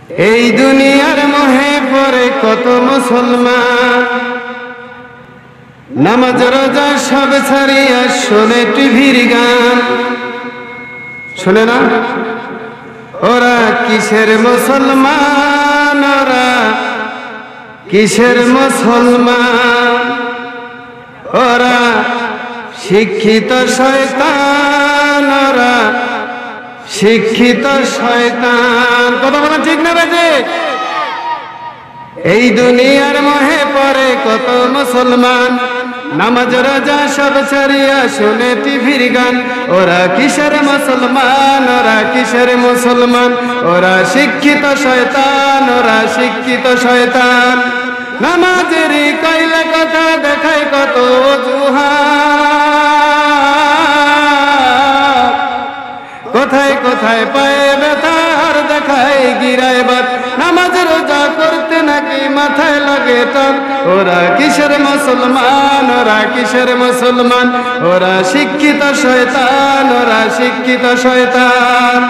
এই দুনিয়ার মোহে পড়ে কত মুসলমান, নামাজ রোজা সব ছাড়িয়া শোনে টিভির গান। শোনে না? ওরা কিসের মুসলমান, ওরা কিসের মুসলমান? ওরা শিক্ষিত শয়তান, ওরা শিক্ষিত শয়তান। কথা বলা ঠিক না বাজে? এই দুনিয়ার মোহে পড়ে কত মুসলমান, নামাজ রোজা সব ছাড়িয়া শুনে টিভির গান। ওরা কিসের মুসলমান, ওরা কিসের মুসলমান? ওরা শিক্ষিত শয়তান, ওরা শিক্ষিত শয়তান। নামাজেরই কইলে কথা দেখায় কত অজুহাত, কোথায় কোথায় পায়ে ব্যথার দেখায় গিরায় বাত। নামাজ রোজা করতে নাকি মাথায় লাগে টান। ওরা কিসের মুসলমান, ওরা কিসের মুসলমান? ওরা শিক্ষিত শয়তান, ওরা শিক্ষিত শয়তান।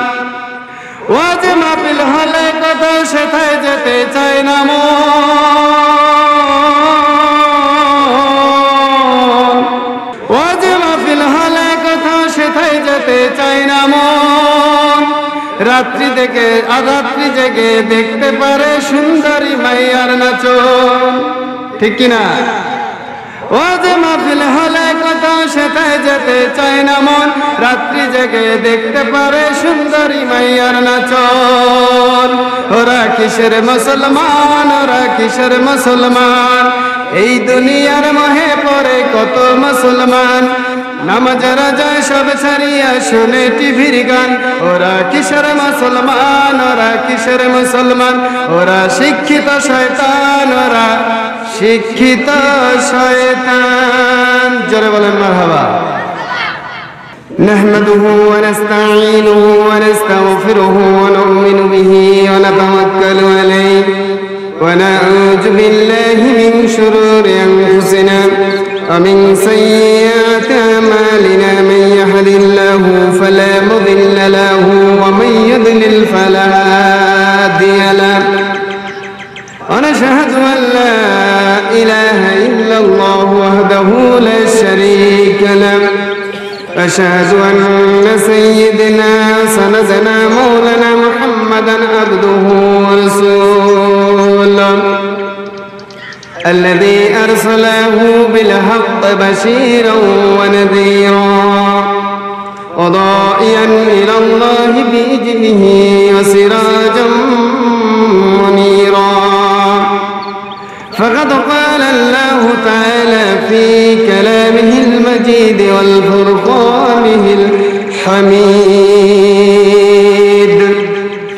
ওয়াজ মাহফিল হলে কথা সেথায় যেতে চায় না মন। ওয়াজ মাহফিল হলে কথা সেথায় যেতে চায় না মন। রাত্রি থেকে রাত্রি জেগে দেখতে পারে সুন্দরী মাইয়ার নাচন। ঠিক কিনা? ওয়াজ মাহফিল হলে কথা সেথায় যেতে চায় না মন। রাত্রি জেগে দেখতে পারে সুন্দরী মাইয়ার নাচন। ওরা কিসের মুসলমান, ওরা কিসের মুসলমান? এই দুনিয়ার মোহে পড়ে কত মুসলমান, নামাজ রোজা সব ছাড়িয়া শুনে টিভির গান। ওরা কিসের মুসলমান, ওরা কিসের মুসলমান? ওরা শিক্ষিত শয়তান, ওরা শিক্ষিত শয়তান। জোরে বলেন মারহাবা। نحمده ونستعينه ونستغفره ونؤمن به ونتوكل عليه ونعوذ بالله من شرور أنفسنا ومن سيئات أعمالنا من يهد الله فلا مضل له ومن يضلل فلا هادي له ونشهد أن لا إله إلا الله وحده لا شريك له أشهد أن سيدنا سندنا مولانا محمدا عبده ورسوله الذي أرسله بالحق بشيرا ونذيرا وداعيا إلى الله بإذنه وسراجا منيرا. فقد قال الله تعالى في كلامه المجيد والفرقانه الحميد.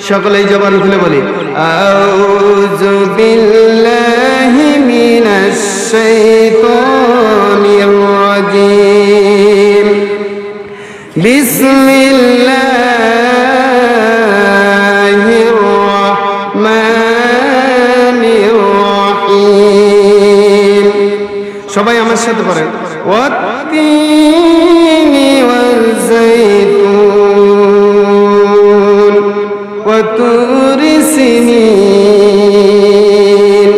সকলেই জবান খুলে বলি আউযু বিল্লাহি মিনাশ শাইতানির রাজীম। বিসমিল্লাহির রাহমানির রাহিম। সবাই আমার সাথে পড়েন ওয়াত-তিনি ওয়াজ-যাইতুন ওয়া-তুরি সিনিন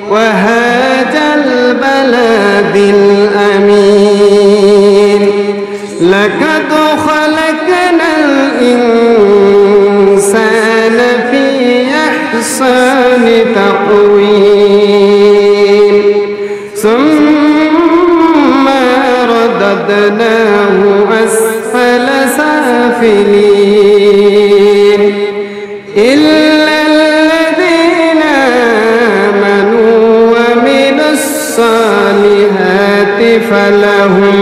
ওয়া-হাযাল বালাদিল আমিন। লাকাদ খালাকনাল ইনসানা ফি আহসানি তাকওয়িম সুম্মা রাদাদনাহু আসফালা সাফিলিন ইল্লাল্লাযীনা আমানু ওয়া আমিলুস সালিহাতি ফালাহুম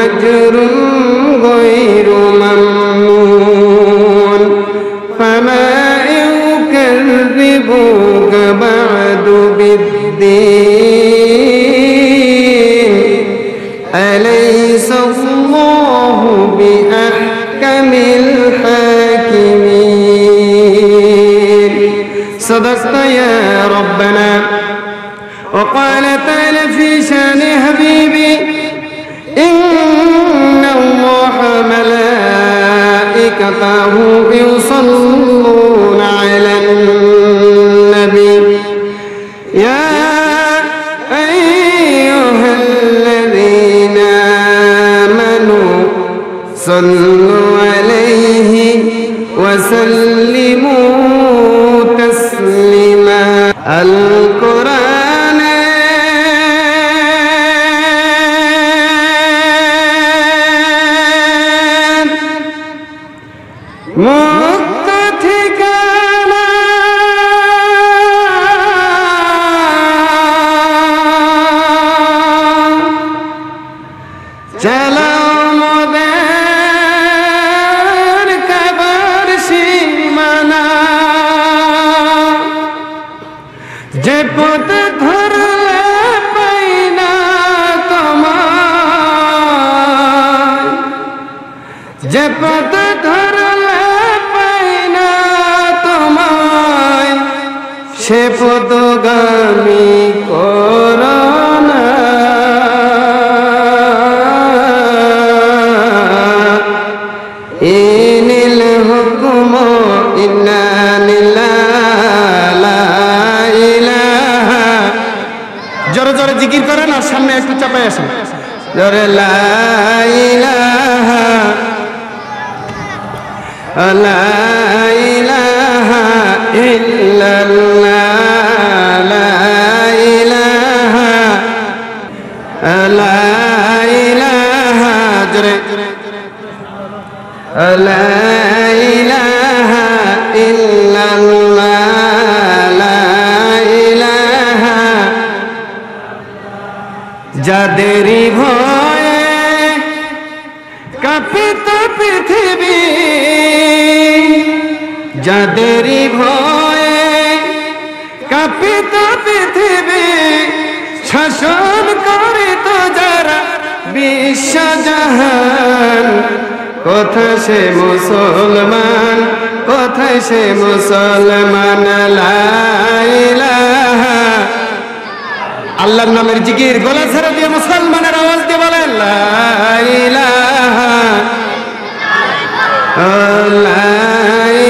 আজরুন গায়রু মামনুন ফামা ইউকাযযিবুকা বা'দু বিদ্দীন আলাইসাল্লাহু বিআহকামিল হাকিমিন। সাদাকতা ইয়া রাব্বানা। وقال تعالى في شان حبيبي إن الله ملائكته يصلون وسلموا تسليما القرآن মুক্ত ঠিকানা চালাও মোদের কাবার সীমানা যে পথ ধরলে পাই না তোমায় যে পথ ধরলে পাই না তোমায় সে পথগামী করোনা ইনিল হুকুম ইন্না লিল্লাহি লা ইলাহা জোরে জোরে জিকির করেন আর সামনে একটু চাপাই আসেন জোরে লা ইলাহা লা ইলাহা ইল্লাল্লাহ লা ইলাহা লা ইলাহা জোরে লা ইলাহা ইল্লাল্লাহ লা ইলাহা যাদেরই ভয়ে কাঁপিত পৃথিবী যাদেরই ভয়ে কাঁপিত পৃথিবী শাসন করে তো যারা বিশ্বজাহান কোথায় সে মুসলমান কোথায় সে মুসলমান লা ইলাহা আল্লাহর নামের জিকির গলা ছেড়ে দিয়ে মুসলমানের আওয়াজ দিয়ে বলেন লা ইলাহা লা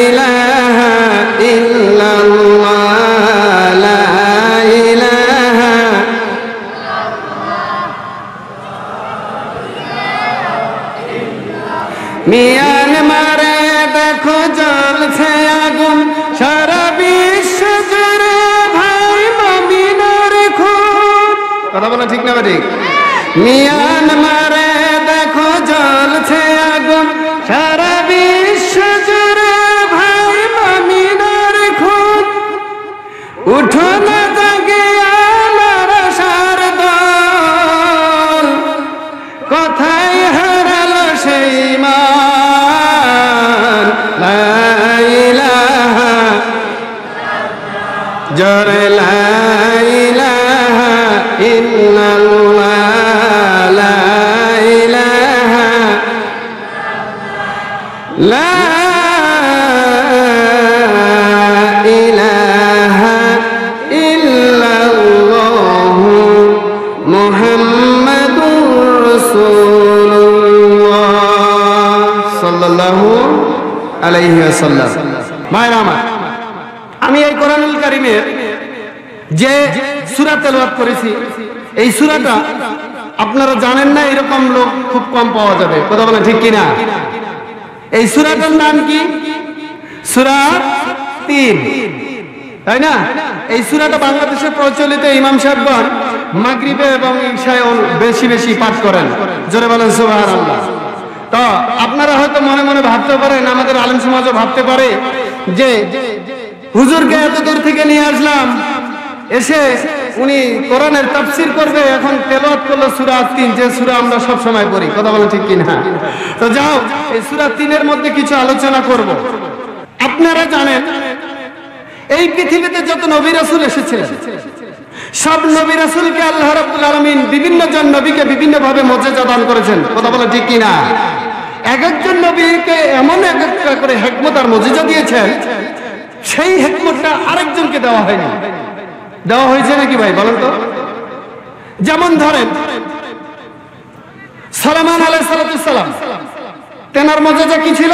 ইলাহা ইল্লাল্লাহ লা ইলাহা মিয়ানমারে দেখো জ্বলছে আগুন সারা বিশ্ব জুড়ে ভাই মামিনার খুন কথা বলা ঠিক না ঠিক মিয়ানমারে দেখো জ্বলছে আগুন সারা বিশ্ব জুড়ে ভাই মামিনার খুন উঠো না জাগে আমার আশার দল কোথায় হারালো সেই মান লা ইলাহা জোরে লা ইলাহা ইল্লাল্লাহ লা ইলাহা লা ইলাহা ইল্লাল্লাহ মুহাম্মাদুর রাসূলুল্লাহ সাল্লাল্লাহু আলাইহি ওয়াসাল্লাম। ভাইরা আমার, আমি এই কোরআনুল কারীমের যে সূরা তেলাওয়াত করেছি এই সূরাটা আপনারা জানেন না, এরকম লোক খুব কম পাওয়া যাবে। কথা বলেন ঠিক কিনা? এই সূরাটার নাম কি? সূরা ৩, তাই না? এই সূরাটা বাংলাদেশে প্রচলিত ইমাম সাহেবগণ মাগরিবে এবং ইশায় বেশি বেশি পাঠ করেন। জোরে বলেন সুবহানাল্লাহ। তো আপনারা হয়তো মনে মনে ভাবতে পারেন, আমাদের আলেম সমাজও ভাবতে পারে যে হুজুরকে এত দূর থেকে নিয়ে আসলাম, এসে উনি কোরআনের তাফসীর করবে, এখন তেলাওয়াত করলো সূরা ৩, যে সূরা আমরা সব সময় পড়ি। কথা বলেন ঠিক কিনা? তো যাও, এই সূরা ৩-এর মধ্যে কিছু আলোচনা করব। আপনারা জানেন এই পৃথিবীতে যত নবী রাসূল এসেছিলেন, সব নবী রাসূলকে আল্লাহ রাব্বুল আলামিন বিভিন্ন জন নবীকে বিভিন্ন ভাবে মর্যাদা দান করেছেন। কথা বলেন ঠিক কিনা? এক একজন নবীকে এমন এক একটা করে হিকমত আর মর্যাদা দিয়েছেন, সেই হিকমতটা আরেকজনকে দেওয়া হয়নি। দেওয়া হয়েছে নাকি ভাই বলেন তো? যেমন ধরেন সুলাইমান আলাইহিস সালাম, তেনার মর্যাদা কি ছিল?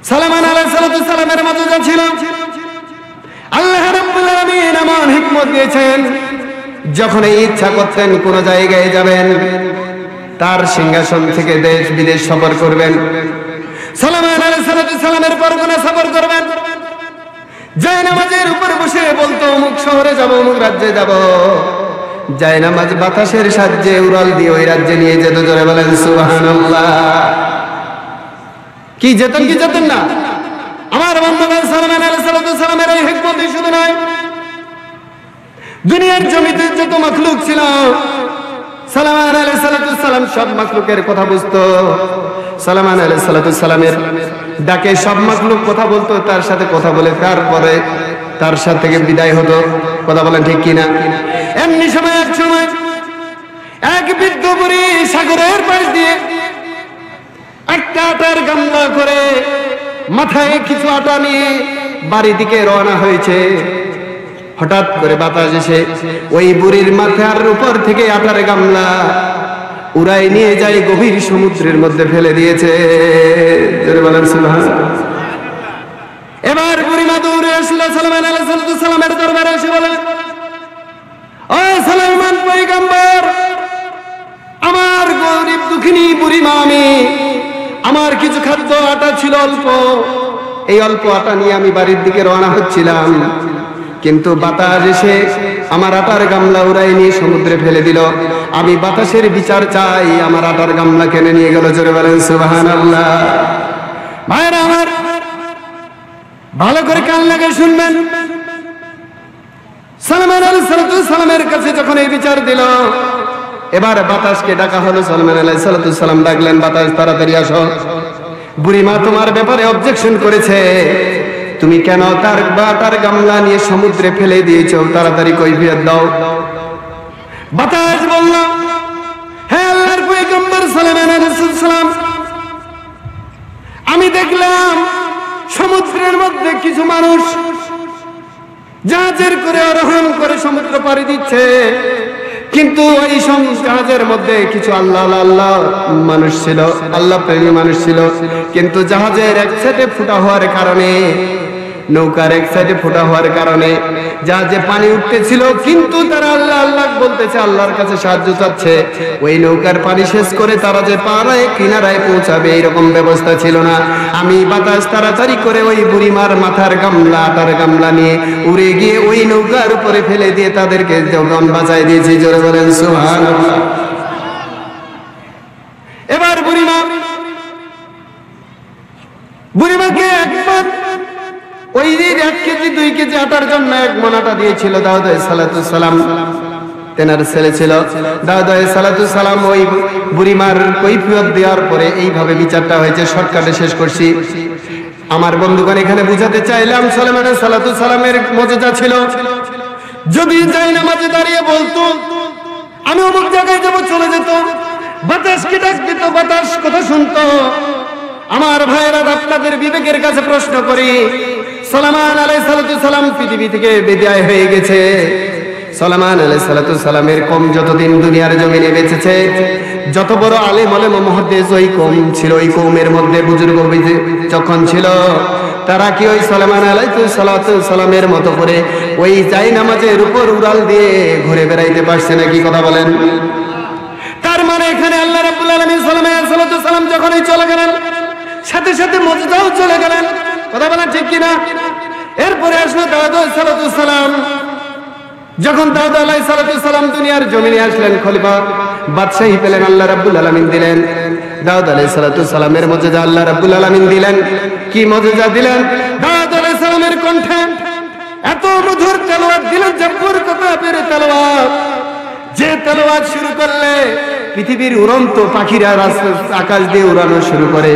সুলাইমান আলাইহিস সালামের মর্যাদা ছিল, আল্লাহ রাব্বুল আলামিন এমন হিকমত দিয়েছেন, যখন ইচ্ছা করতেন কোন জায়গায় যাবেন, তার সিংহাসন থেকে দেশ বিদেশ সফর করবেন, সুলাইমান আলাইহিস সালামের পরগনা সফর করবেন, জায়নামাজের উপরে বসে বলতো অমুক শহরে যাব, অমুক রাজ্যে যাব। জায়নামাজ বাতাসের সাহায্যে উড়াল দিয়ে ওই রাজ্যে নিয়ে যেত। জোরে বলেন সুবহানাল্লাহ। কি যেতেন কি যেতেন না? আমার বন্ধুগণ, সুলাইমান আলাইহিস সালামের এই হিকমতই শুধু নয়, দুনিয়ার জমিতে যত মাখলুক ছিল সুলাইমান আলাইহিস সালাম সব মাখলুকের কথা বুঝতো। সুলাইমান আলাইহিস সালামের ডাকে সব মাখলুক কথা বলতো, তার সাথে কথা বলে তারপরে তার সাথে থেকে বিদায় হতো। কথা বলেন ঠিক কিনা? এমনি সময় এক সময় এক বৃদ্ধ বুড়ি সাগরের পাশ দিয়ে একটা আটার গামলা করে মাথায় কিছু আটা নিয়ে বাড়ির দিকে রওনা হয়েছে। হঠাৎ করে বাতাস এসে ওই বুড়ির মাথার উপর থেকে আটার গামলা উড়াই নিয়ে যায় গভীর সমুদ্রের মধ্যে ফেলে দিয়েছে। বলেন সুবহানাল্লাহ। এবার বুড়িমা দৌড়ে আসলো সুলাইমান আলাইহিস সালামের দরবারে এসে বলে, ও সুলাইমান পয়গম্বর, আমার গরিব দুঃখিনী বুড়িমা আমি, আমার কিছু খাদ্য আটা ছিল অল্প, এই অল্প আটা নিয়ে আমি বাড়ির দিকে রওনা হচ্ছিলাম, কিন্তু বাতাস এসে আমার আটার গামলা উড়াই নিয়ে সমুদ্রে ফেলে দিল। আমি বাতাসের বিচার চাই, আমার আটার গামলা কেনে নিয়ে গেল। জোরে বলেন সুবহানাল্লাহ। ভাইরা আমার, ভালো করে কান লাগিয়ে শুনবেন। সুলাইমান আলাইহিস সালামের কাছে যখন এই বিচার দিল, এবার বাতাসকে ডাকা হলো। সুলাইমান আলাইহিস সালাম ডাকলেন, বাতাস তাড়াতাড়ি আসো। বুড়িমা তোমার ব্যাপারে অবজেকশন করেছে, তুমি কেন তার আটার গামলা নিয়ে সমুদ্রে ফেলে দিয়েছো, তাড়াতাড়ি কৈফিয়ত দাও। বাতাস বলল, হে আল্লাহর পয়গম্বর সুলাইমান আলাইহিস সালাম, আমি দেখলাম সমুদ্রের মধ্যে কিছু মানুষ জাহাজের করে আরোহণ করে সমুদ্র পাড়ি দিচ্ছে, কিন্তু ওই জাহাজের মধ্যে কিছু আল্লাহ মানুষ ছিল, আল্লাহ প্রেমী মানুষ ছিল, কিন্তু জাহাজের এক সাইডে ফুটা হওয়ার কারণে, নৌকার এক সাইডে ফুটা হওয়ার কারণে জাহাজে পানি উঠতেছিল, কিন্তু তারা আল্লাহ আল্লাহ বলতেছে, আল্লাহর কাছে সাহায্য চাচ্ছে। ওই নৌকার পানি শেষ করে তারা যে পাড়ায় কিনারায় পৌঁছাবে এইরকম ব্যবস্থা ছিল না। আমি বাতাস তাড়াতাড়ি করে ওই বুড়িমার মাথার গামলা আটার গামলা নিয়ে উড়ে গিয়ে ওই নৌকার উপরে ফেলে দিয়ে তাদেরকে জীবন বাঁচাই দিয়েছি। জোরে বলেন সুবহানাল্লাহ। এবার বুড়িমাকে একবার ওই 1 কেজি 2 কেজি আটার জন্য 1 মণ আটা দিয়েছিল দাউদ আলাইহিস সালাম, তেনার ছেলে ছিল দাউদ আলাইহিস সালাম। ওই বুড়িমার কৈফিয়ত দেওয়ার পরে এইভাবে বিচারটা হয়েছে। শর্টকাটে শেষ করছি। আমার বন্ধুগণ, এখানে বুঝাতে চাইলাম সুলাইমান আলাইহিস সালামের মুজিজা ছিল, যদি জায়নামাজে দাঁড়িয়ে বলতো আমি অমুক জায়গায় যাব, চলে যেত, বাতাসকে ডাক দিত, বাতাস কথা শুনতো। আমার ভাইয়েরা, আপনাদের বিবেকের কাছে প্রশ্ন করি, সুলাইমান আলাইহিস সালাম পৃথিবী থেকে বিদায় হয়ে গেছে। সুলাইমান আলাইহিস সালামের কম যতদিন দুনিয়ার জমিনে বেঁচেছে, যত বড় আলেম ওলামা মুহাদ্দিস ওই কওম ছিল, ওই কওমের মধ্যে বুজুর্গ যখন ছিল, তারা কি ওই সুলাইমান আলাইহিস সালামের মতো করে ওই জায়নামাজের উপর উড়াল দিয়ে ঘুরে বেড়াইতে পারছে নাকি? কথা বলেন। তার মানে এখানে আল্লাহ রাব্বুল আলামিন সুলাইমান আলাইহিস সালাম যখনই চলে গেলেন, সাথে সাথে মুজিজাও চলে গেলেন। কথা বলেন ঠিক কিনা? এরপরে আসলো দাউদ আলাইহিস সালাম। যখন দাউদ আলাইহিস সালাম দুনিয়ার জমিনে আসলেন, খলিফা বাদশাহী পেলেন, আল্লাহ রাব্বুল আলামিন দিলেন। দাউদ আলাইহিস সালামের মুজিজা আল্লাহ রাব্বুল আলামিন দিলেন। কি মুজিজা দিলেন? দাউদ আলাইহিস সালামের কণ্ঠে এত মধুর তেলাওয়াত দিলেন, জব্বর কিতাবের তেলাওয়াত, যে তেলাওয়াত শুরু করলে পৃথিবীর উড়ন্ত পাখিরা আকাশ দিয়ে উড়ানো শুরু করে।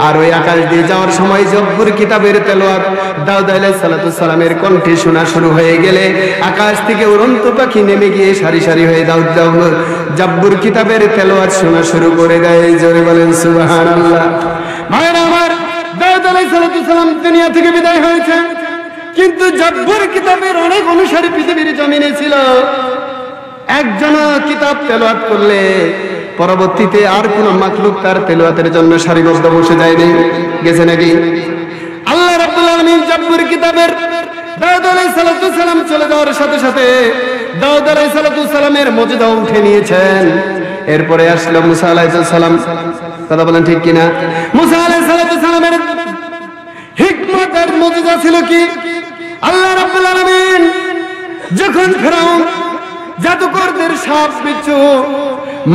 আর ওই আকাশ দিয়ে যাওয়ার সময় জব্বর কিতাবের তেলাওয়াত দাউদ আলাইহিস সালামের কণ্ঠে শোনা শুরু হয়ে গেলে আকাশ থেকে উড়ন্ত পাখি নেমে গিয়ে সারি সারি হয়ে জব্বর কিতাবের তেলাওয়াত শোনা শুরু করে দেয়। জোরে বলেন সুবহানাল্লাহ। ভাইরা আমার, দাউদ আলাইহিস সালাম দুনিয়া থেকে বিদায় হয়েছে, কিন্তু জব্বর কিতাবের অনেক অনুসারী পৃথিবীর জমিনে ছিল। একজন কিতাব তেলাওয়াত করলে পরবর্তীতে আর কোন মাখলুক তার তেলাওয়াতের জন্য সারিবদ্ধ বসে যায়নি, গেছে নাকি? আল্লাহ রাব্বুল আলামিন জব্বর কিতাবের দাউদ আলাইহিস সালাম চলে যাওয়ার সাথে সাথে দাউদ আলাইহিস সালামের মুজিজা উঠে নিয়েছেন। এরপরে আসলো মুসা আলাইহিস সালাম। কথা বলেন ঠিক কিনা? মুসা আলাইহিস সালামের হিকমত আর মুজিজা ছিল কি? আল্লাহ রাব্বুল আলামিন যখন ফেরাউন জাদুকরদের সাপ বিচ্ছু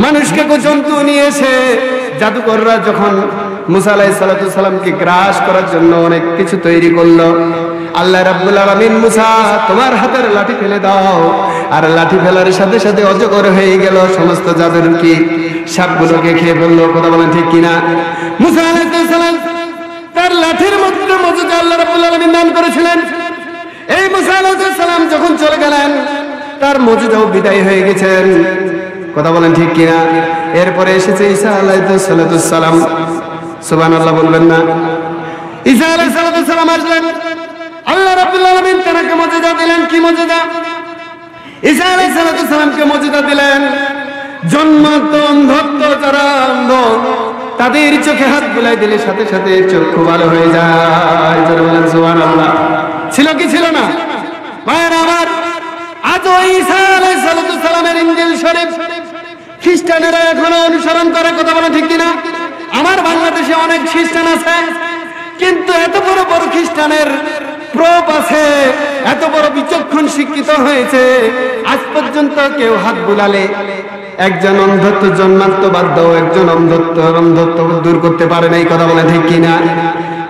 মানুষকে জন্তু নিয়ে এসে জাদুকররা যখন মুসা আলাইহিস সালামকে গ্রাস করার জন্য অনেক কিছু তৈরি করলো, আল্লাহ রাব্বুল আলামিন মুসা তোমার হাতের লাঠি ফেলে দাও, আর লাঠি ফেলার সাথে সাথে অজগর হয়ে গেল, সমস্ত জাদুর কি সাপগুলোকে খেয়ে ফেললো। কথা বলেন ঠিক কিনা? মুসা আলাইহিস সালাম তার লাঠির মধ্যে মজুদ আল্লাহ রাব্বুল আলামিন দান করেছিলেন। এই মুসা আলাইহিস সালাম যখন চলে গেলেন তার মজুদাও বিদায় হয়ে গেছেন। কথা বলেন ঠিক কিনা? এরপরে এসেছে ঈসা আলাইহিস সালাম। সুবহানাল্লাহ বলবেন না? ঈসা আলাইহিস সালাম আসলেন, আল্লাহ রাব্বুল আলামিন তাকে মজুদা দিলেন। কি মজুদা? ঈসা আলাইহিস সালামকে মজুদা দিলেন জন্মান্ত অন্ধত্ব যারা অন্ধ তাদের চোখে হাত বুলাই দিলে সাথে সাথে চক্ষু ভালো হয়ে যায়। যারা বলেন সুবহানাল্লাহ। ছিল কি ছিল না? ভাইরা আমার, আজও ঈসা আলাইহিস সালামের ইনজিল শরীফ খ্রিস্টানেরা এখনো অনুসরণ করে। কথা বলেন ঠিক কিনা? আমার বাংলাদেশে অনেক খ্রিস্টান আছে, কিন্তু এত বড় বড় খ্রিস্টানের প্রোপ আছে, এত বড় বিচক্ষণ শিক্ষিত হয়েছে, আজ পর্যন্ত কেউ হাত বুলালে একজন অন্ধত্ব জন্মান্ত বাধ্য, একজন অন্ধত্ব দূর করতে পারে না। এই কথা বলে ঠিক কিনা?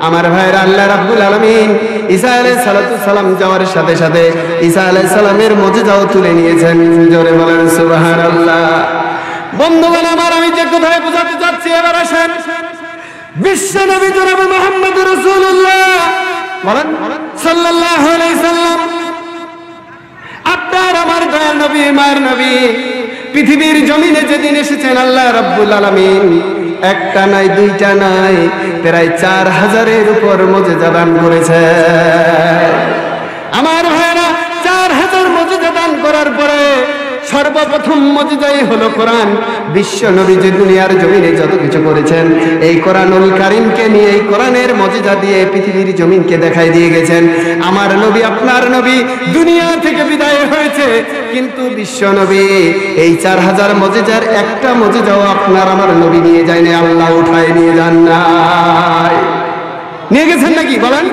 আমার ভাইরা, আল্লাহ রাব্বুল আলামিন ঈসা আলাইহিস সালাম যাওয়ার সাথে সাথে ঈসা আলাইহিস সালামের মুজিজাও তুলে নিয়েছেন। জোরে বলেন সুবহানাল্লাহ। বন্ধুগণ আমার, আমি যে কোথায় বোঝাতে যাচ্ছি এবার আসেন। বিশ্ব নবী জনাবে মুহাম্মদ রাসূলুল্লাহ বলেন সাল্লাল্লাহু আলাইহি সাল্লাম, আপনার আমার দয়ার নবী, মায়ের নবী, পৃথিবীর জমিনে যেদিন এসেছেন আল্লাহ রাব্বুল আলামিন একটা নয় দুইটা নয় প্রায় 4000-এর উপর মুজিজা দান করেছে। আমার ভাইরা, 4000 মুজিজা দান করার পরে সর্বপ্রথম মুজিজাই হলো কোরআন। বিশ্ব নবী যে দুনিয়ার জমিনে যত কিছু করেছেন এই কোরআনুল কারীমকে নিয়ে, এই কোরআনের মুজিজা দিয়ে পৃথিবীর জমিনকে দেখাই দিয়ে গেছেন। আমার নবী, আপনার নবী দুনিয়া থেকে বিদায় হয়েছে, কিন্তু বিশ্ব নবী এই 4000 মুজিজার একটা মুজিজাও আপনার আমার নবী নিয়ে যায়নি, আল্লাহ উঠায় নিয়ে যান নাই। নিয়ে গেছেন নাকি বলেন?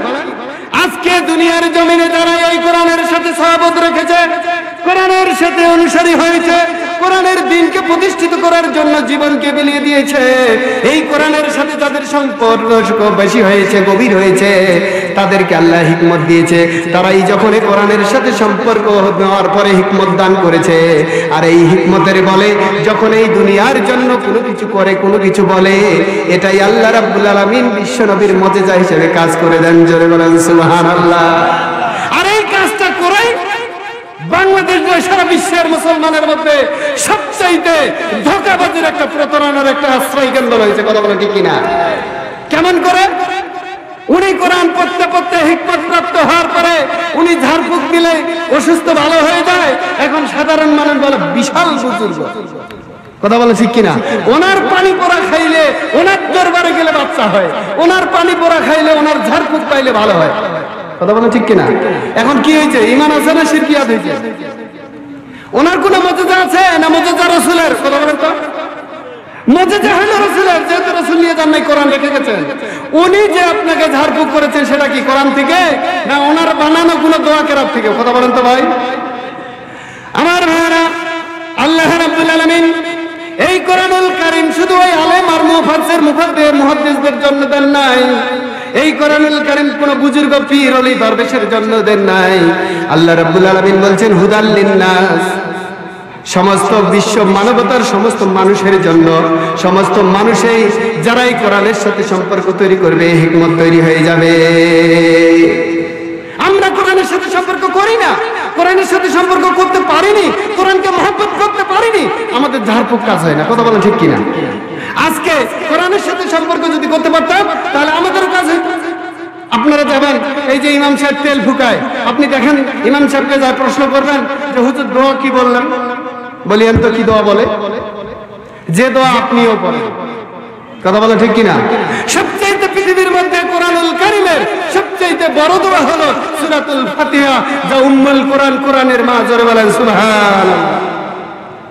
আজকে দুনিয়ার জমিনে যারা এই কোরআনের সাথে সহবত রেখেছে, কোরআনের সাথে অনুসারী হয়েছে, কোরআনের দ্বীনকে প্রতিষ্ঠিত করার জন্য জীবনকে বিলিয়ে দিয়েছে, এই কোরআনের সাথে যাদের সম্পর্ক বেশি হয়েছে, গভীর হয়েছে, তাদেরকে আল্লাহ হিকমত দিয়েছে। তারাই যখন এই কোরআনের সাথে সম্পর্ক নেওয়ার পরে হিকমত দান করেছে, আর এই হিকমতের বলে যখন এই দুনিয়ার জন্য কোনো কিছু করে, কোনো কিছু বলে, এটাই আল্লাহ রাব্বুল আলামিন বিশ্ব নবীর মুজিজা হিসেবে কাজ করে দেন। জোরে বলেন সুবহানাল্লাহ। আর এই কাজটা করে বাংলাদেশ সারা বিশ্বের মুসলমানের মধ্যে সবচাইতে ধোঁকাবাজির একটা প্রতারণার একটা আশ্রয় কেন্দ্র হয়েছে। কথা বলেন ঠিক কিনা? কেমন করে? উনি কোরআন পড়তে পড়তে হিকমত প্রাপ্ত হওয়ার পরে উনি ঝাড়ফুঁক দিলে অসুস্থ ভালো হয়ে যায়। এখন সাধারণ মানুষ বলে বিশাল বুজুর্গ। কথা বলে ঠিক কিনা? ওনার পানি পোড়া খাইলে, ওনার দরবারে গেলে বাচ্চা হয়, ওনার পানি পোড়া খাইলে, ওনার ঝাড়ফুঁক পাইলে ভালো হয়। কথা বলেন ঠিক কিনা? এখন কি হয়েছে? ঈমান আছে না শিরকিয়াত হয়েছে? ওনার কোন মুজিজা আছে না মুজিজা রাসূলের? কথা বলেন তো। মুজিজা হলো রাসূলের, যেহেতু রাসূল নিয়ে যান নাই, কোরআন রেখে গেছেন। উনি যে আপনাকে ঝাড়ফুঁক করেছেন সেটা কি কোরআন থেকে না ওনার বানানো কোনো দোয়া কেরাত থেকে? কথা বলেন তো ভাই। আমার ভাইরা, আল্লাহ রাব্বুল আলামিন এই কোরআনুল কারীম শুধু ওই আলেম আর মুফাসসির মুহাদ্দিসদের জন্য দেন নাই। এই কোরআনুল কারীম কোন বুজুর্গ পীর ওলি দরবেশের জন্য দেন নাই। আল্লাহ রাব্বুল আলামিন বলছেন হুদাল লিন্নাস, সমস্ত বিশ্ব মানবতার সমস্ত মানুষের জন্য। সমস্ত মানুষই যারা এই কোরআনের সাথে সম্পর্ক তৈরি করবে, হিকমত তৈরি হয়ে যাবে। আমরা কোরআনের সাথে সম্পর্ক করি না, কোরআনের সাথে সম্পর্ক করতে পারিনি, কোরআনকে মহব্বত করতে পারিনি, আমাদের ঝাড়ফুঁক কাজ হয় না। কথা বলেন ঠিক কিনা? আজকে কোরআনের সাথে সম্পর্ক যদি করতে পারতাম তাহলে আমাদেরও কাজ হইতো। আপনারা যাবেন, এই যে ইমাম সাহেব তেল ফুকায়, আপনি দেখেন ইমাম সাহেবকে যা প্রশ্ন করবেন যে হুজুর দোয়া কি বললেন, বলিয়েন তো কি দোয়া বলে, যে দোয়া আপনিও পড়েন। কথা বলে ঠিক কিনা? সবচেয়ে পৃথিবীর মধ্যে কোরআনুল কারীমের সবচেয়ে বড় দোয়া হলো সূরাতুল ফাতিহা, যা উম্মুল কোরআন, কোরআনের মা। জোরে বলেন সুবহানাল্লাহ।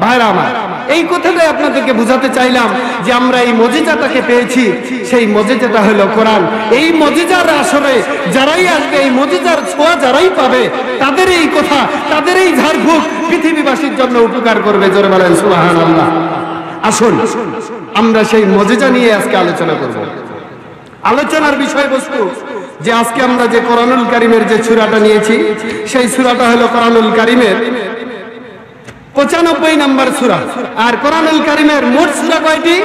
ভাইরা আমার, এই কথাটাই আপনাদেরকে বোঝাতে চাইলাম যে আমরা এই মজিজাটাকে পেয়েছি, সেই মজিজাটা হলো কোরআন। এই মজিজার আসরে যারাই আসবে, এই মজিজার ছোঁয়া যারাই পাবে, তাদের এই কথা, তাদের এই ঝাড়ফুঁক পৃথিবীবাসীর জন্য উপকার করবে। জোরে বলেন সুবহানাল্লাহ। আসুন আমরা সেই মজিজা নিয়ে আজকে আলোচনা করব। আলোচনার বিষয়বস্তু যে আজকে আমরা যে কোরআনুল কারীমের যে সূরাটা নিয়েছি, সেই সূরাটা হলো কোরআনুল কারীমের 95 নম্বর সূরা। আর কোরআনুল কারীমের মোট সূরা কয়টি?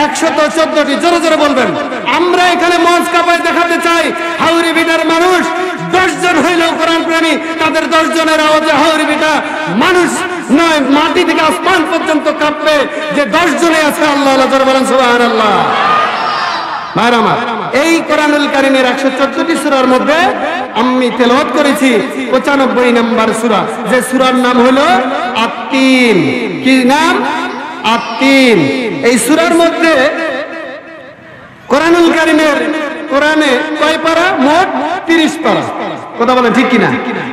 114টি। জোরে জোরে বলবেন। আমরা এখানে মঞ্চ কাপায় দেখাতে চাই, হাওড়ি বিটার মানুষ 10 জন হইলেও কোরআন প্রেমী, তাদের 10 জনের আওয়াজে হাওড়ি বিটা মানুষ নয়, মাটি থেকে আসমান পর্যন্ত কাঁপবে যে 10 জনে আছে। আল্লাহ আল্লাহ জোরে বলেন সুবহানাল্লাহ। ভাইরা আমার, এই কোরআনুল কারীমের 114টি সূরার মধ্যে আমি তেলাওয়াত করেছি 95 নম্বর সূরা, যে সূরার নাম হলো আত-তিন। কি নাম? আত-তিন। এই সূরার মধ্যে কোরআনুল কারীমের কোরআনে কয় পারা? মোট 30 পারা। কথা বলেন ঠিক কিনা?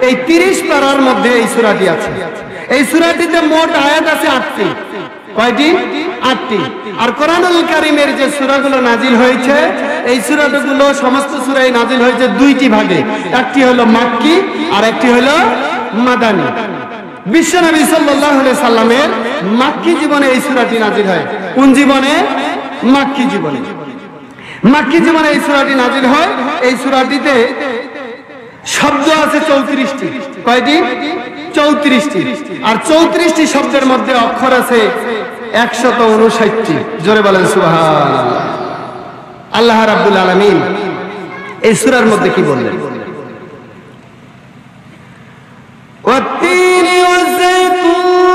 এই 30 পারার মধ্যে এই সূরাটি আছে। এই সূরাটিতে মোট আয়াত আছে 8টি। কয়টি? 8টি। আর কোরআনুল কারীমের যে সূরাগুলো নাজিল হয়েছে, এই সূরাগুলো সমস্ত সূরাই নাজিল হয়েছে 2টি ভাগে। একটি হলো মাক্কি আর একটি হলো মাদানী। বিশ্বনবী সাল্লাল্লাহু আলাইহি সাল্লামের মাক্কি জীবনে এই সূরাটি নাজিল হয়। কোন জীবনে? মাক্কি জীবনে। মাক্কি জীবনে এই সূরাটি নাজিল হয়। এই সূরাটিতে শব্দ আছে 34টি। কয়টি? 34টি। আর 34টি শব্দের মধ্যে অক্ষর আছে 159টি। জোরে বলেন সুবহানাল্লাহ। আল্লাহ রাব্বুল আলামিন এই সূরার মধ্যে কি বললেন? ওয়াত-তিনি ওয়াজ-যাইতুনি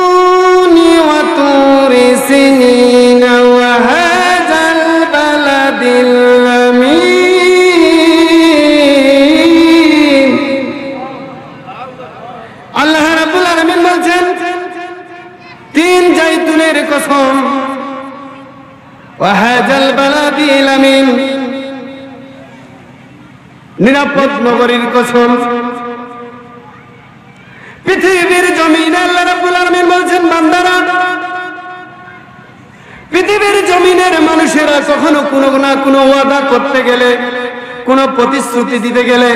ওয়া তুরি সিনিন ওয়া হাযাল বালাদিল আমিন। আল্লাহ রাব্বুল আলামিন বলছেন, তিন জাইতুনের কসম, ওয়া হাযাল বালাদিল আমিন, নিরাপদ নগরীর কসম। পৃথিবীর জমিনে আল্লাহ রাব্বুল আলামিন বলছেন, বান্দারা, পৃথিবীর জমিনের মানুষেরা কখনো কোনো না কোনো ওয়াদা করতে গেলে, কোনো প্রতিশ্রুতি দিতে গেলে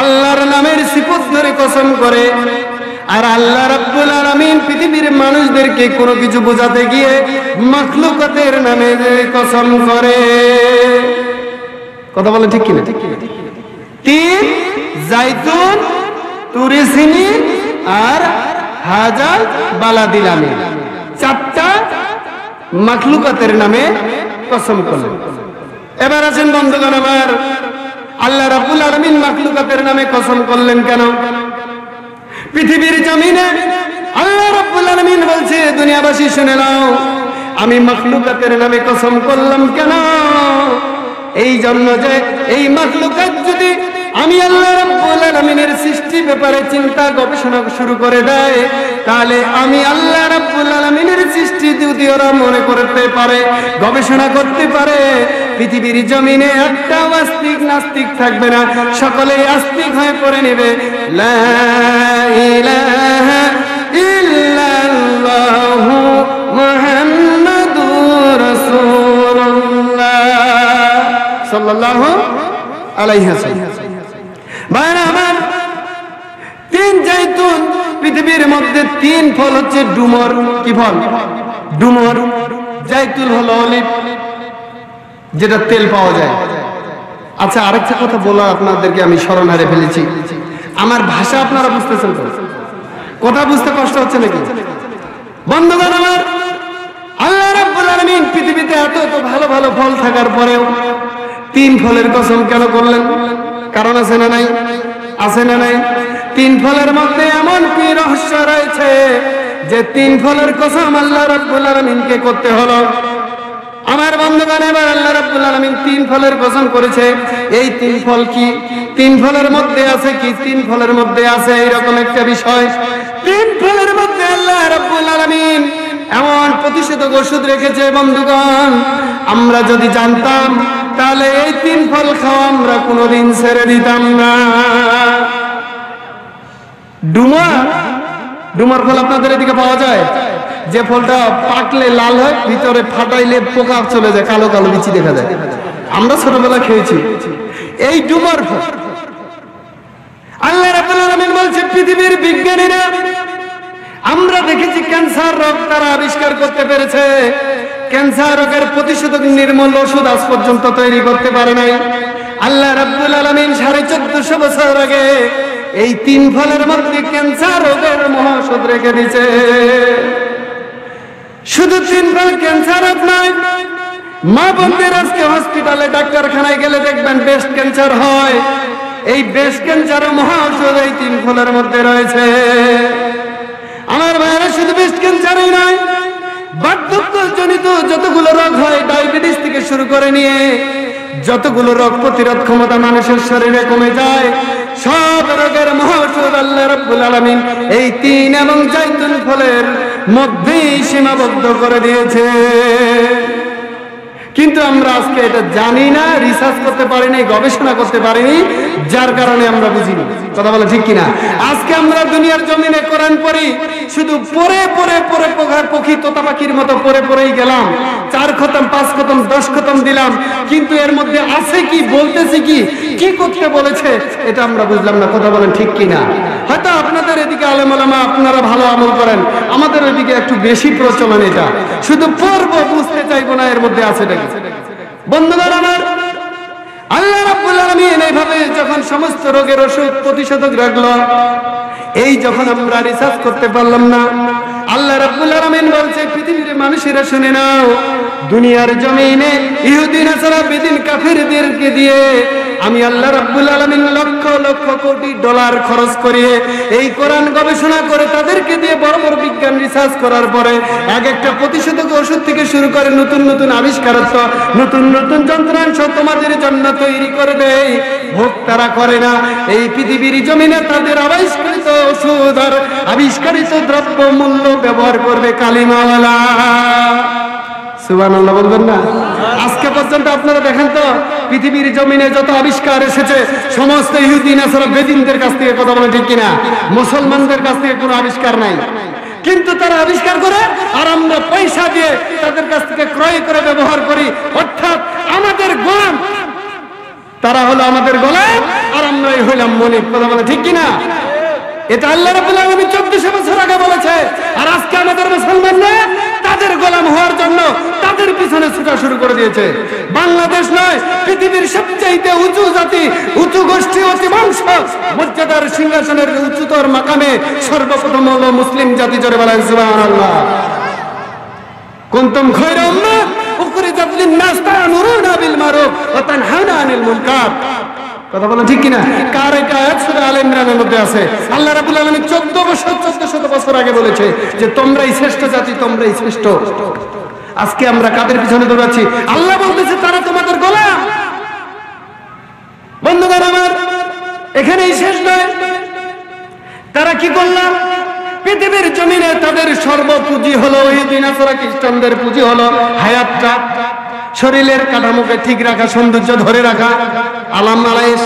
আল্লাহর নামের সিফত ধরে কসম করে। আর আল্লাহ রাব্বুল আলামিন পৃথিবীর মানুষদেরকে কোনো কিছু বোঝাতে গিয়ে মাখলুকাতের নামে কসম করে। কথা বলেন ঠিক কিনা? তিন, জাইতুন, তুরি সিনিন আর হাযাল বালাদিল আমিন, 4টা মাখলুকাতের নামে কসম করলেন। এবার আছেন বন্ধুগণ আমার, আল্লাহ রাব্বুল আলামিন মাখলুকাতের নামে কসম করলেন কেন? পৃথিবীর জমিনে আল্লাহ রাব্বুল আলামিন বলছে, দুনিয়াবাসী শুনে নাও, আমি মাখলুকাতের নামে কসম করলাম কেন? এই জন্য যে এই মাখলুকাত যদি আমি আল্লাহ রাব্বুল আলামিনের সৃষ্টি ব্যাপারে চিন্তা গবেষণা শুরু করে দেয়, তাহলে আমি আল্লাহ রাব্বুল আলামিনের সৃষ্টি যদি ওরা মনে করতে পারে, গবেষণা করতে পারে, পৃথিবীর জমিনে একটা আস্তিক নাস্তিক থাকবে না, সকলেই আস্তিক হয়ে পড়ে নেবে। লা ইলাহা ইল্লাল্লাহু মুহাম্মাদুর রাসূলুল্লাহ সাল্লাল্লাহু আলাইহি ওয়াসাল্লাম। ভাইরা আমার, তিন জাইতুন, পৃথিবীর মধ্যে 3 ফল হচ্ছে ডুমর। কি ফল? ডুমর। জাইতুন হলো অলিভ, যেটা তেল পাওয়া যায়। আচ্ছা, আরেকটা কথা বলা আপনাদেরকে আমি স্মরণ হারিয়ে ফেলেছি। আমার ভাষা আপনারা বুঝতেছেন তো? কথা বুঝতে কষ্ট হচ্ছে নাকি? বন্ধুগণ আমার, আল্লাহ রাব্বুল আলামিন পৃথিবীতে এত এত ভালো ভালো ফল থাকার পরেও 3 ফলের কসম কেন করলেন? কারণ আছে না নাই? আছে না নাই? 3 ফলের মধ্যে এমন কি রহস্য রয়েছে যে 3 ফলের কসম আল্লাহ রাব্বুল আলামিনকে করতে হলো? আমার বন্ধুগণ, এবার আল্লাহ রাব্বুল আলামিন 3 ফলের কসম করেছে। এই 3 ফল কি? 3 ফলের মধ্যে আছে কি? 3 ফলের মধ্যে আছে এরকম একটা বিষয়। 3 ফলের মধ্যে আল্লাহ রাব্বুল আলামিন এমন প্রতিষেধক ওষুধ রেখেছে বন্ধুগণ, আমরা যদি জানতাম তাহলে এই 3 ফল খাওয়া আমরা কোনোদিন ছেড়ে দিতাম না। ডুমর, ডুমর ফল আপনাদের এদিকে পাওয়া যায়? যে ফলটা পাকলে লাল হয়, ভিতরে ফাটাইলে পোকা চলে যায়, কালো কালো বিচি দেখা যায়। আমরা ছোটবেলা খেয়েছি এই ডুমার ফল। আল্লাহ রাব্বুল আলামিন বলছে পৃথিবীর বিজ্ঞানীরা, আমরা দেখেছি ক্যান্সার রোগ তারা আবিষ্কার করতে পেরেছে, ক্যান্সার রোগের প্রতিষেধক নির্মূল ওষুধ আজ পর্যন্ত তৈরি করতে পারে নাই। আল্লাহ রাব্বুল আলামিন 1450 বছর আগে এই 3 ফলের মধ্যে ক্যান্সার রোগের মহাঔষধ রেখে দিয়েছে। শুধু 3 ফল ক্যান্সার রোগ নয়, মা বোনদের আজকে হসপিটালে ডাক্তারখানায় গেলে দেখবেন ব্রেস্ট ক্যান্সার হয়। এই ব্রেস্ট ক্যান্সারের মহাঔষধ এই 3 ফলের মধ্যে রয়েছে। আমার ভাইরা, শুধু ব্রেস্ট ক্যান্সারই নয়, বার্ধক্যজনিত যতগুলো রোগ হয়, ডায়াবেটিস থেকে শুরু করে নিয়ে যতগুলো রোগ প্রতিরোধ ক্ষমতা মানুষের শরীরে কমে যায়, সব রোগের মহাঔষধ আল্লাহ রাব্বুল আলামিন এই 3 এবং জাইতুন ফলের মধ্যেই সীমাবদ্ধ করে দিয়েছে। কিন্তু আমরা আজকে এটা জানি না, রিসার্চ করতে পারিনি, গবেষণা করতে পারিনি, যার কারণে আমরা বুঝিনি। কথা বলে ঠিক কিনা? আজকে আমরা দুনিয়ার জমিনে কোরআন পড়ি, শুধু পড়ে পড়ে পড়ে পক্ষী তোতা পাখির মতো পড়ে পড়েই গেলাম, 4 খতম 5 খতম 10 খতম দিলাম, কিন্তু এর মধ্যে আছে কি, বলতেছি কি, কি করতে বলেছে, এটা আমরা বুঝলাম না। কথা বলেন ঠিক কিনা? হয়তো আপনাদের এদিকে আলেম ওলামা আপনারা ভালো আমল করেন, আমাদের ওইদিকে একটু বেশি প্রচলন এটা, শুধু পড়বো, বুঝতে চাইবো না এর মধ্যে আছে নাকি। বন্ধুগণ আমার, আল্লাহ রাব্বুল আলামিন এইভাবে যখন সমস্ত রোগের ওষুধ প্রতিষেধক রাখলো, এই যখন আমরা রিসার্চ করতে পারলাম না, আল্লাহ রাব্বুল আলামিন বলছে পৃথিবীর মানুষেরা শুনে নাও, দুনিয়ার জমিনে ইহুদি নাসারা বেদিন কাফেরদেরকে দিয়ে আমি আল্লাহ রাব্বুল আলামিন লক্ষ লক্ষ কোটি ডলার খরচ করিয়ে এই কোরআন গবেষণা করে তাদেরকে দিয়ে বড় বড় বিজ্ঞান রিসার্চ করার পরে এক একটা প্রতিষেধক ওষুধ থেকে শুরু করে নতুন নতুন আবিষ্কারত্ব, নতুন নতুন যন্ত্রাংশ তোমাদের জন্য তৈরি করে দেয়। ভোগ তারা করে না, এই পৃথিবীর জমিনে তাদের আবিষ্কৃত ওষুধ আর আবিষ্কারিত দ্রব্য মূল্য ব্যবহার করবে কালিমাওয়ালা। সুবহানাল্লাহ বলবেন না? আজকে পর্যন্ত আপনারা দেখেন তো পৃথিবীর জমিনে যত আবিষ্কার এসেছে সমস্ত ইহুদি নাসারা বেদিনদের কাছ থেকে। কথা বলে ঠিক কিনা? মুসলমানদের কাছ থেকে কোনো আবিষ্কার নাই, কিন্তু তারা আবিষ্কার করে আর আমরা পয়সা দিয়ে তাদের কাছ থেকে ক্রয় করে ব্যবহার করি, অর্থাৎ আমাদের গোলাম। তারা হলো আমাদের গোলাম আর আমরাই হইলাম মনিব। কথা বলে ঠিক কিনা? এটা আল্লাহ রাব্বুল আলামিন 1400 বছর আগে বলেছে, আর আজকে আমাদের মুসলমানরা তাদের গোলাম হওয়ার জন্য তাদের পিছনে ছুটা শুরু করে দিয়েছে। বাংলাদেশ নয়, পৃথিবীর সবচাইতে উঁচু জাতি, উঁচু গোষ্ঠী, অতি বংশ মর্যাদার সিংহাসনের উচ্চতর মাকামে সর্বপ্রথম হলো মুসলিম জাতি। জোরে বলেন সুবহানাল্লাহ। কুনতুম খায়রা উম্মাহ উখরিজাত লিন-নাস তা'মুরুনা বিল মারুফ ওয়া তানহাউনা আনিল মুনকার। কথা বলেন ঠিক কিনা? কার এটা আয়াত সূরা আলে ইমরানের মধ্যে আছে। আল্লাহ রাব্বুল আলামিন 1400 বছর আগে বলেছে যে তোমরাই শ্রেষ্ঠ জাতি, তোমরাই শ্রেষ্ঠ। আজকে আমরা কাদের পিছনে দৌড়াচ্ছি? আল্লাহ বলতেছে তারা তোমাদের গোলাম। বন্ধুগণ আমার, এখানেই শেষ নয়, তারা কি করলাম? পৃথিবীর জমিনে তাদের সর্বপুঁজি হলো ইহুদি নাসারা খ্রিস্টানদের পুঁজি হলো হায়াতটা, শরীরের কাঠামোকে ঠিক রাখা, সৌন্দর্য ধরে রাখা, আলাম আলাইশ,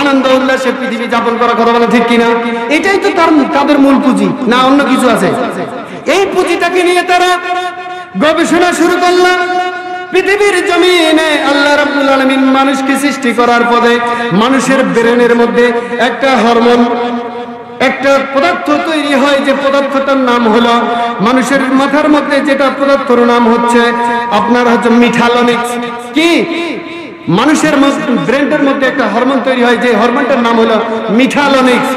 আনন্দ উল্লাসে পৃথিবী যাপন করা। কথা বলে ঠিক কিনা? এটাই তো তাদের মূল পুঁজি, না অন্য কিছু আছে? এই পুঁজিটাকে নিয়ে তারা গবেষণা শুরু করলাম। পৃথিবীর জমিনে আল্লাহ রাব্বুল আলামিন মানুষকে সৃষ্টি করার পরে মানুষের ব্রেনের মধ্যে একটা হরমোন, একটা পদার্থ তৈরি হয়, যে পদার্থটার নাম হলো, মানুষের মাথার মধ্যে যেটা পদার্থের নাম হচ্ছে আপনার হচ্ছে মিঠালোনিক্স। কি? মানুষের ব্রেনের মধ্যে একটা হরমোন তৈরি হয়, যে হরমোনটার নাম হলো মিঠালোনিক্স।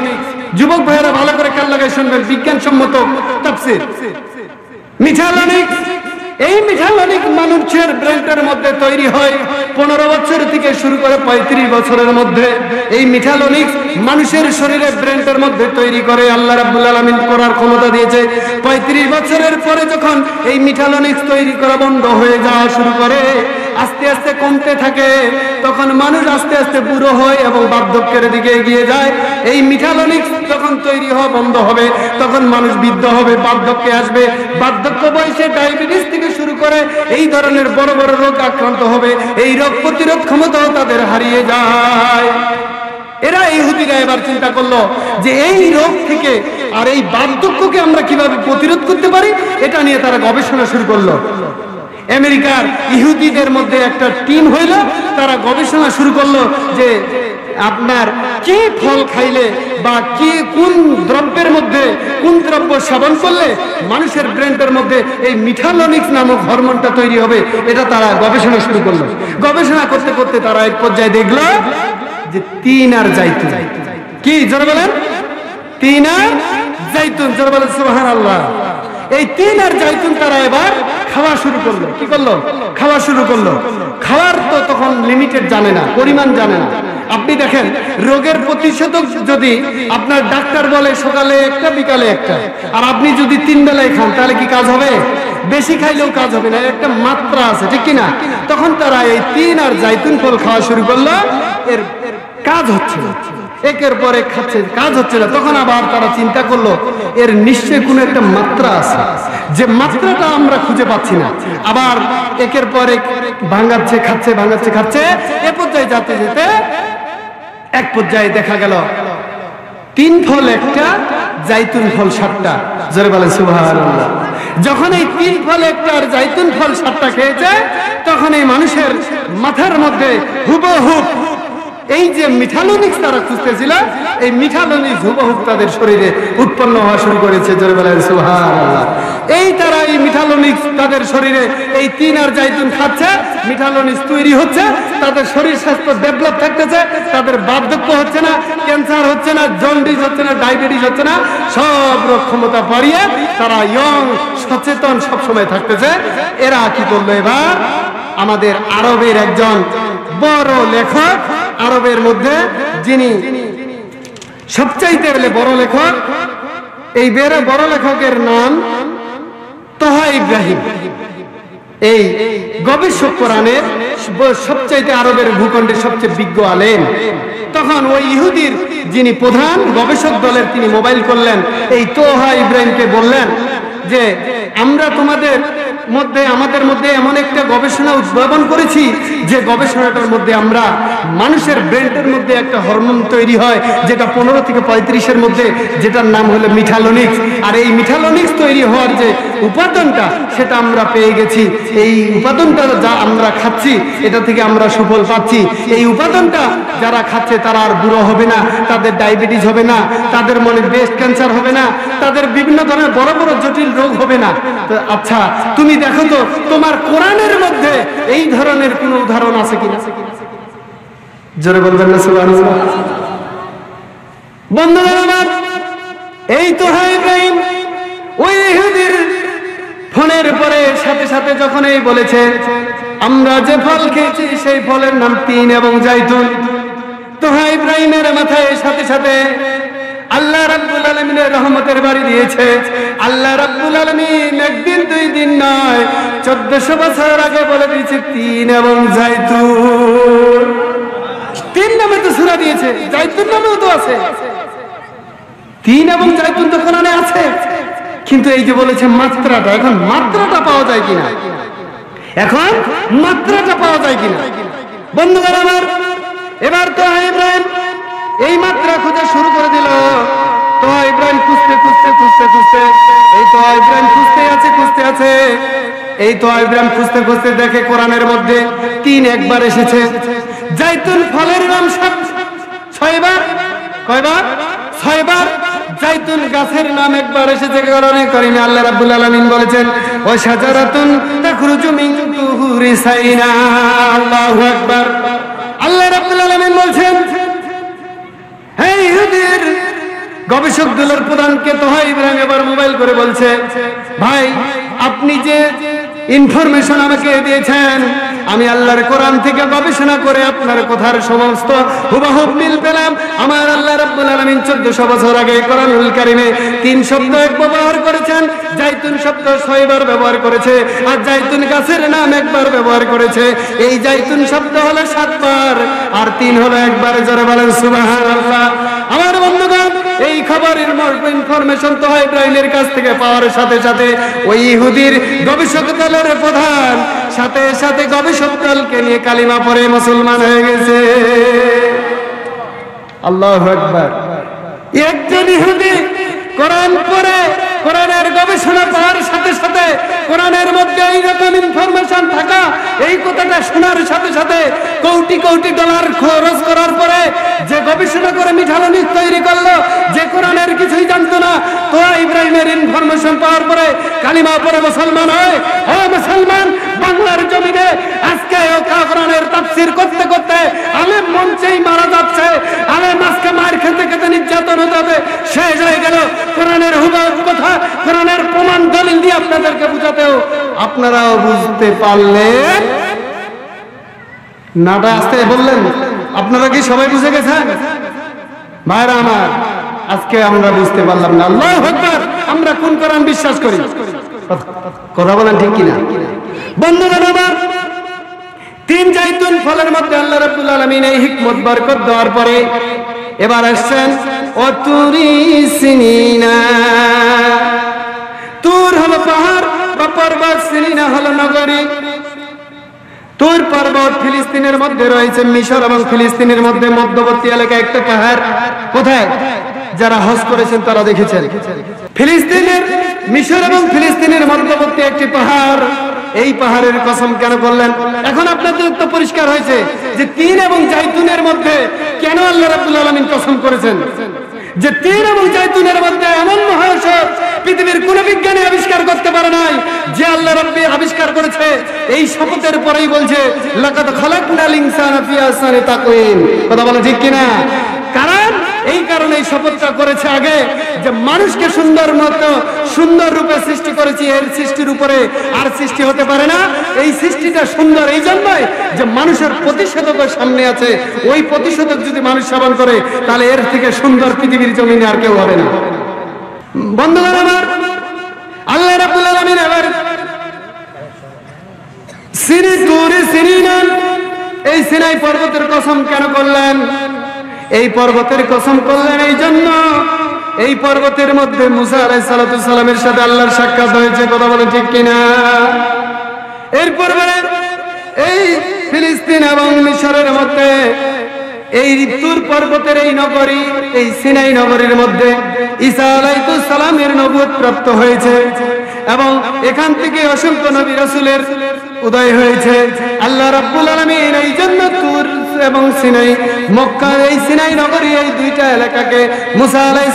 যুবক ভাইয়েরা ভালো করে কান লাগায় শুনবেন, বিজ্ঞানসম্মত তাফসীর। মিঠালোনিক্স, এই মিঠালোনিক মানুষের ব্রেনের মধ্যে তৈরি হয় 15 বছর থেকে শুরু করে 35 বছরের মধ্যে। এই মিঠালোনিক্স মানুষের শরীরে ব্রেনের মধ্যে তৈরি করে আল্লাহ রাব্বুল আলামিন করার ক্ষমতা দিয়েছে। 35 বছরের পরে যখন এই মিঠালোনিক্স তৈরি করা বন্ধ হয়ে যাওয়া শুরু করে, আস্তে আস্তে কমতে থাকে, তখন মানুষ আস্তে আস্তে বুড়ো হয় এবং বার্ধক্যের দিকে এগিয়ে যায়। এই মিঠালোনিক্স যখন তৈরি হওয়া বন্ধ হবে, তখন মানুষ বৃদ্ধ হবে, বার্ধক্যে আসবে। বার্ধক্য বয়সে ডায়াবেটিস থেকে শুরু করে এই ধরনের বড় বড় রোগ আক্রান্ত হবে। এই রোগ প্রতিরোধ ক্ষমতাও তাদের হারিয়ে যায়। এরা ইহুদিরা এবার চিন্তা করলো যে এই রোগ থেকে আর এই বার্ধক্যকে আমরা কিভাবে প্রতিরোধ করতে পারি এটা নিয়ে তারা গবেষণা শুরু করলো। আমেরিকার ইহুদিদের মধ্যে একটা টিম হইল, তারা গবেষণা শুরু করলো যে আপনার কি ফল খাইলে বা কি কোন দ্রব্যের মধ্যে কোন দ্রব্য সেবন করলে মানুষের ব্রেনের মধ্যে এই মিঠালোনিক্স নামক হরমোনটা তৈরি হবে, এটা তারা গবেষণা শুরু করলো। গবেষণা করতে করতে তারা এক পর্যায়ে দেখলো যে তিন আর জাইতুন। কি জোরে বলেন? তিন আর জাইতুন, জোরে বলেন সুবহানাল্লাহ। এই তিন আর জাইতুন তারা এবার খাওয়া শুরু করলো। কি করলো? খাওয়া শুরু করলো। খাওয়ার তো তখন লিমিটেড জানে না, পরিমাণ জানে না। আপনি দেখেন রোগের প্রতিষেধক যদি আপনার ডাক্তার বলে সকালে একটা বিকালে একটা, আর আপনি যদি 3 বেলায় খান তাহলে কি কাজ হবে? বেশি খাইলেও কাজ হবে না, একটা মাত্রা আছে, ঠিক কিনা? তখন তারা এই তিন আর জাইতুন ফল খাওয়া শুরু করলো। এর কাজ হচ্ছে না, একের পর এক খাচ্ছে, কাজ হচ্ছে না। তখন আবার তারা চিন্তা করলো এর নিশ্চয়ই কোনো একটা মাত্রা আছে, যে মাত্রাটা আমরা খুঁজে পাচ্ছি না। আবার একের পর এক ভাঙাচ্ছে, খাচ্ছে, ভাঙাচ্ছে, খাচ্ছে। এ পর্যায়ে যেতে যেতে এক পর্যায়ে দেখা গেল 3 ফল একটা, জাইতুন ফল 7টা। জোরে বলেন সুবহানাল্লাহ। যখন এই 3 ফল একটা আর জাইতুন ফল 7টা খেয়েছে, তখন এই মানুষের মাথার মধ্যে হুবহুব এই যে মিঠালোনিক্স তারা খুঁজতেছিল, এই মিঠালোনিক্স হুবহুব তাদের শরীরে উৎপন্ন হওয়া শুরু করেছে। জোরে বলেন সুবহানাল্লাহ। এই তারা এই মিঠালোনিক্স তাদের শরীরে এই 3 আর জাইতুন খাচ্ছে, মিঠালোনিক্স তৈরি হচ্ছে, তাদের শরীর স্বাস্থ্য ডেভেলপ থাকতেছে, তাদের বার্ধক্য হচ্ছে না, ক্যান্সার হচ্ছে না, জন্ডিস হচ্ছে না, ডায়াবেটিস হচ্ছে না, সব রোগ ক্ষমতা বাড়িয়ে তারা ইয়ং, সচেতন সবসময় থাকতেছে। এরা কি করলো? এবার আমাদের আরবের একজন বড় লেখক, আরবের মধ্যে যিনি সবচাইতে বড় লেখক, এই বড় লেখকের নাম তোহা ইব্রাহিম। এই গবেষক, কোরআনের সবচাইতে আরবের ভূখণ্ডের সবচেয়ে বিজ্ঞ আলেম। তখন ওই ইহুদির যিনি প্রধান গবেষক দলের, তিনি মোবাইল করলেন, এই তোহা ইব্রাহিমকে বললেন যে আমরা তোমাদের মধ্যে, আমাদের মধ্যে এমন একটা গবেষণা উদ্ভাবন করেছি, যে গবেষণাটার মধ্যে আমরা মানুষের ব্রেনের মধ্যে একটা হরমোন তৈরি হয় যেটা 15 থেকে 35-এর মধ্যে, যেটার নাম হলো মিঠালোনিক্স। আর এই মিঠালোনিক্স তৈরি হওয়ার যে উপাদানটা, সেটা আমরা পেয়ে গেছি। এই উপাদানটা যা আমরা খাচ্ছি, এটা থেকে আমরা সুফল পাচ্ছি। এই উপাদানটা যারা খাচ্ছে তারা আর বুড়ো হবে না, তাদের ডায়াবেটিস হবে না, তাদের মনে ব্রেস্ট ক্যান্সার হবে না, তাদের বিভিন্ন ধরনের বড় বড় জটিল রোগ হবে না। তো আচ্ছা, তুমি দেখো তো তোমার কোরআনের মধ্যে এই ধরনের কোন উদাহরণ আছে কিনা? জোরে বলবেন না সুবহানাল্লাহ। বন্ধুরা আমার, এই তোহা ইব্রাহিম ওই ইহুদির ফোনের পরে সাথে সাথে যখন এই বলেছে আমরা যে ফল খেয়েছি সেই ফলের নাম 3 এবং জাইতুন, তোহা ইব্রাহিমের মাথায় সাথে সাথে আল্লাহ রাব্বুল আলামিনের রহমতের বাড়ি দিয়েছে। আল্লাহ রাব্বুল আলামিন একদিন 2 দিন নয়, 1400 বছর আগে বলে দিয়েছে 3 এবং জাইতুন। 3 নামে তো সূরা দিয়েছে, জাইতুন নামেও তো আছে। 3 এবং জাইতুন তো কোরআনে আছে, কিন্তু এই যে বলেছে মাত্রাটা, এখন মাত্রাটা পাওয়া যায় কিনা? এখন মাত্রাটা পাওয়া যায় কিনা? বন্ধুগণ আমার, এবার তো ইব্রাহিম এই মাত্রা খোঁজা শুরু করে দিল। তো ইব্রাহিম খুঁজতে খুঁজতে খুঁজতে খুঁজতে, এই তো ইব্রাহিম খুঁজতে আছে। এই তো ইব্রাহিম খুঁজতে খুঁজতে দেখে কোরআনের মধ্যে 3 একবার এসেছে। জাইতুন ফলের নাম 6 বার। কয়বার? 6 বার। জাইতুন গাছের নাম একবার এসেছে কোরআনে কারিমে। আল্লাহ রাব্বুল আলামিন বলেছেন ওয়া শাজারাতুন তাখরুজু মিন তুহুরি সাইনা। আল্লাহু আকবার। আল্লাহ রাব্বুল আলামিন বলছেন, হে ইহুদির গবেষক দলের প্রধানকে তোহা ইব্রাহিম এবার মোবাইল করে বলছে, ভাই আপনি যে ইনফরমেশন আমাকে দিয়েছেন, আমি আল্লাহর কোরআন থেকে গবেষণা করে আপনার কথার সমস্ত হুবহু মিল পেলাম। আমার আল্লাহ রাব্বুল আলামিন 1400 বছর আগে কোরআনুল কারীমে 3 শব্দ ব্যবহার করেছেন, জাইতুন শব্দ 6 বার ব্যবহার করেছে, আর জাইতুন গাছের নাম একবার ব্যবহার করেছে। এই জাইতুন শব্দ হলো 7 বার, আর 3 হলো একবার। জোরে বলেন সুবহানাল্লাহ। আমার বন্ধুগণ, এই খবরের ইনফরমেশন তো ইব্রাহিমের কাছ থেকে পাওয়ার সাথে সাথে ওই ইহুদির গবেষক দলের প্রধান সাথে সাথে গবেষক দলকে নিয়ে কালিমা পড়ে মুসলমান হয়ে গেছে। আল্লাহু আকবার। একজন ইহুদি কোরআন পড়ে কোরআনের গবেষণা পাওয়ার সাথে সাথে কোরআনের মধ্যে এইরকম ইনফরমেশন থাকা, এই কথাটা শোনার সাথে সাথে কোটি কোটি ডলার খরচ করার পরে যে গবেষণা করে মিঠালনি তৈরি করলো, যে কোরআনের কিছুই জানতো না, তো ইব্রাহিমের ইনফরমেশন পাওয়ার পরে কালিমা পড়ে মুসলমান হয়। ও মুসলমান, বাংলার জমিনে আজকে কোরআনের তাফসীর করতে করতে আলেম মঞ্চেই মারা যাচ্ছে, আলেম আজকে মার খেতে খেতে নির্যাতন হতে হবে। শেষ হয়ে গেল কোরআনের হুবহু কথা, কোরআনের প্রমাণ দলিল দিয়ে আপনাদেরকে বুঝাতেও আপনারাও বুঝতে পারলেন নাটা আসতে বললেন। আপনারা কি সবাই বুঝে গেছেন? ভাইরা আমার, আজকে আমরা বুঝতে পারলাম না। আল্লাহু আকবার। আমরা কোন কোরআন বিশ্বাস করি? কথা বলেন ঠিক কিনা? বন্ধুগণ আমার, তিন জাইতুন ফলের মধ্যে আল্লাহ রাব্বুল আলামিন এই হিকমত বরকত দেওয়ার পরে এবার আসছেন অতুরি সিনিনা। তুর হলো পাহাড় বা পর্বত, সিনিনা হলো নগরী। তুর পর্বত ফিলিস্তিনের মধ্যে রয়েছে, মিশর এবং ফিলিস্তিনের মধ্যে মধ্যবর্তী এলাকায় একটা পাহাড়। কোথায়? যারা হজ করেছেন তারা দেখেছেন। ফিলিস্তিনের, মিশর এবং ফিলিস্তিনের মধ্যবর্তী একটি পাহাড়। এই পাহাড়ের কসম কেন করলেন? এখন আপনাদের তো পরিষ্কার হয়েছে যে তিন এবং জাইতুনের মধ্যে কেন আল্লাহ রাব্বুল আলামিন কসম করেছেন। যে তিন এবং জাইতুনের মধ্যে এমন মহাশয় পৃথিবীর কোন বিজ্ঞানী আবিষ্কার করতে পারে নাই, যে আল্লাহ রাব্বি আবিষ্কার করেছে। এই শপথের পরেই বলছে লাকাদ খালাকনাল ইনসানা ফি আহসানি তাকওয়িম। কথা বলে ঠিক কিনা? কারণ এই কারণে এই শপথটা করেছে আগে যে মানুষকে সুন্দর রূপে সৃষ্টি করেছি, এর সৃষ্টির উপরে আর সৃষ্টি হতে পারে না। এই সৃষ্টিটা সুন্দর এই জন্যই যে মানুষের প্রতিষেধকের সামনে আছে। ওই প্রতিষেধক যদি মানুষ সেবন করে তাহলে এর থেকে সুন্দর পৃথিবীর জমিনে আর কেউ হবে না। বন্ধুগণ আমার, আল্লাহ রাব্বুল আলামিন এবার এই সিনাই পর্বতের কসম কেন করলেন? এই পর্বতের কসম করলেন এই জন্য, এই পর্বতের মধ্যে মুসা আলাইহিস সালাতু সালামের সাথে আল্লাহর সাক্ষাৎ হয়েছে। কথা বলেন ঠিক কিনা? এরপর এই ফিলিস্তিন এবং মিশরের মধ্যে এই তুর পর্বতের এই নগরী, এই সিনাই নগরীর মধ্যে ঈসা আলাইহিস সালামের নবুয়ত প্রাপ্ত হয়েছে এবং এখান থেকে অসংখ্য নবী রাসূলের উদয় হয়েছে। আল্লাহ রাব্বুল আলামিন এই জন্য তুর এবং সিনাই, মক্কা, এই সিনাই নগরী, এই দুইটা এলাকাকে মুসা আলাইহিস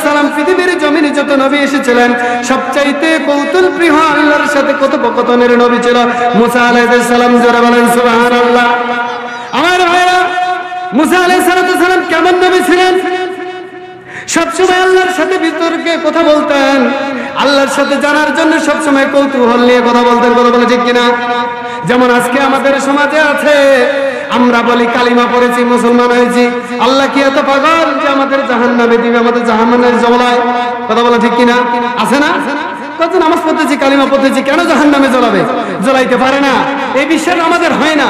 সালাম পৃথিবীর জমিনে যত নবী এসেছিলেন সবচাইতে কৌতুল প্রিয় আল্লাহর সাথে কথোপকথনের নবী ছিল মুসা আলাইহিস সালাম। জোরে বলেন সুবহানাল্লাহ। আমার ভাইরা, মুসা আলাইহিস সালাম কেমন নবী ছিলেন? সবসময় আল্লাহর সাথে বিতর্কে কথা বলতেন, আল্লাহর সাথে জানার জন্য সবসময় কৌতূহল নিয়ে কথা বলতেন। কথা বলে ঠিক কিনা? যেমন আজকে আমাদের সমাজে আছে, আমরা বলি কালিমা পড়েছি, মুসলমান হয়েছি, আল্লাহ কি এত পাগল যে আমাদের জাহান্নামে দিবে, আমাদের জাহান্নামের জ্বলায়? কথা বলে ঠিক কিনা? আছে না? কত নামাজ পড়তেছি, কালিমা পড়তেছি, কেন জাহান্নামে জ্বলাবে? জ্বলাইতে পারে না। এই বিশ্বাস আমাদের হয় না।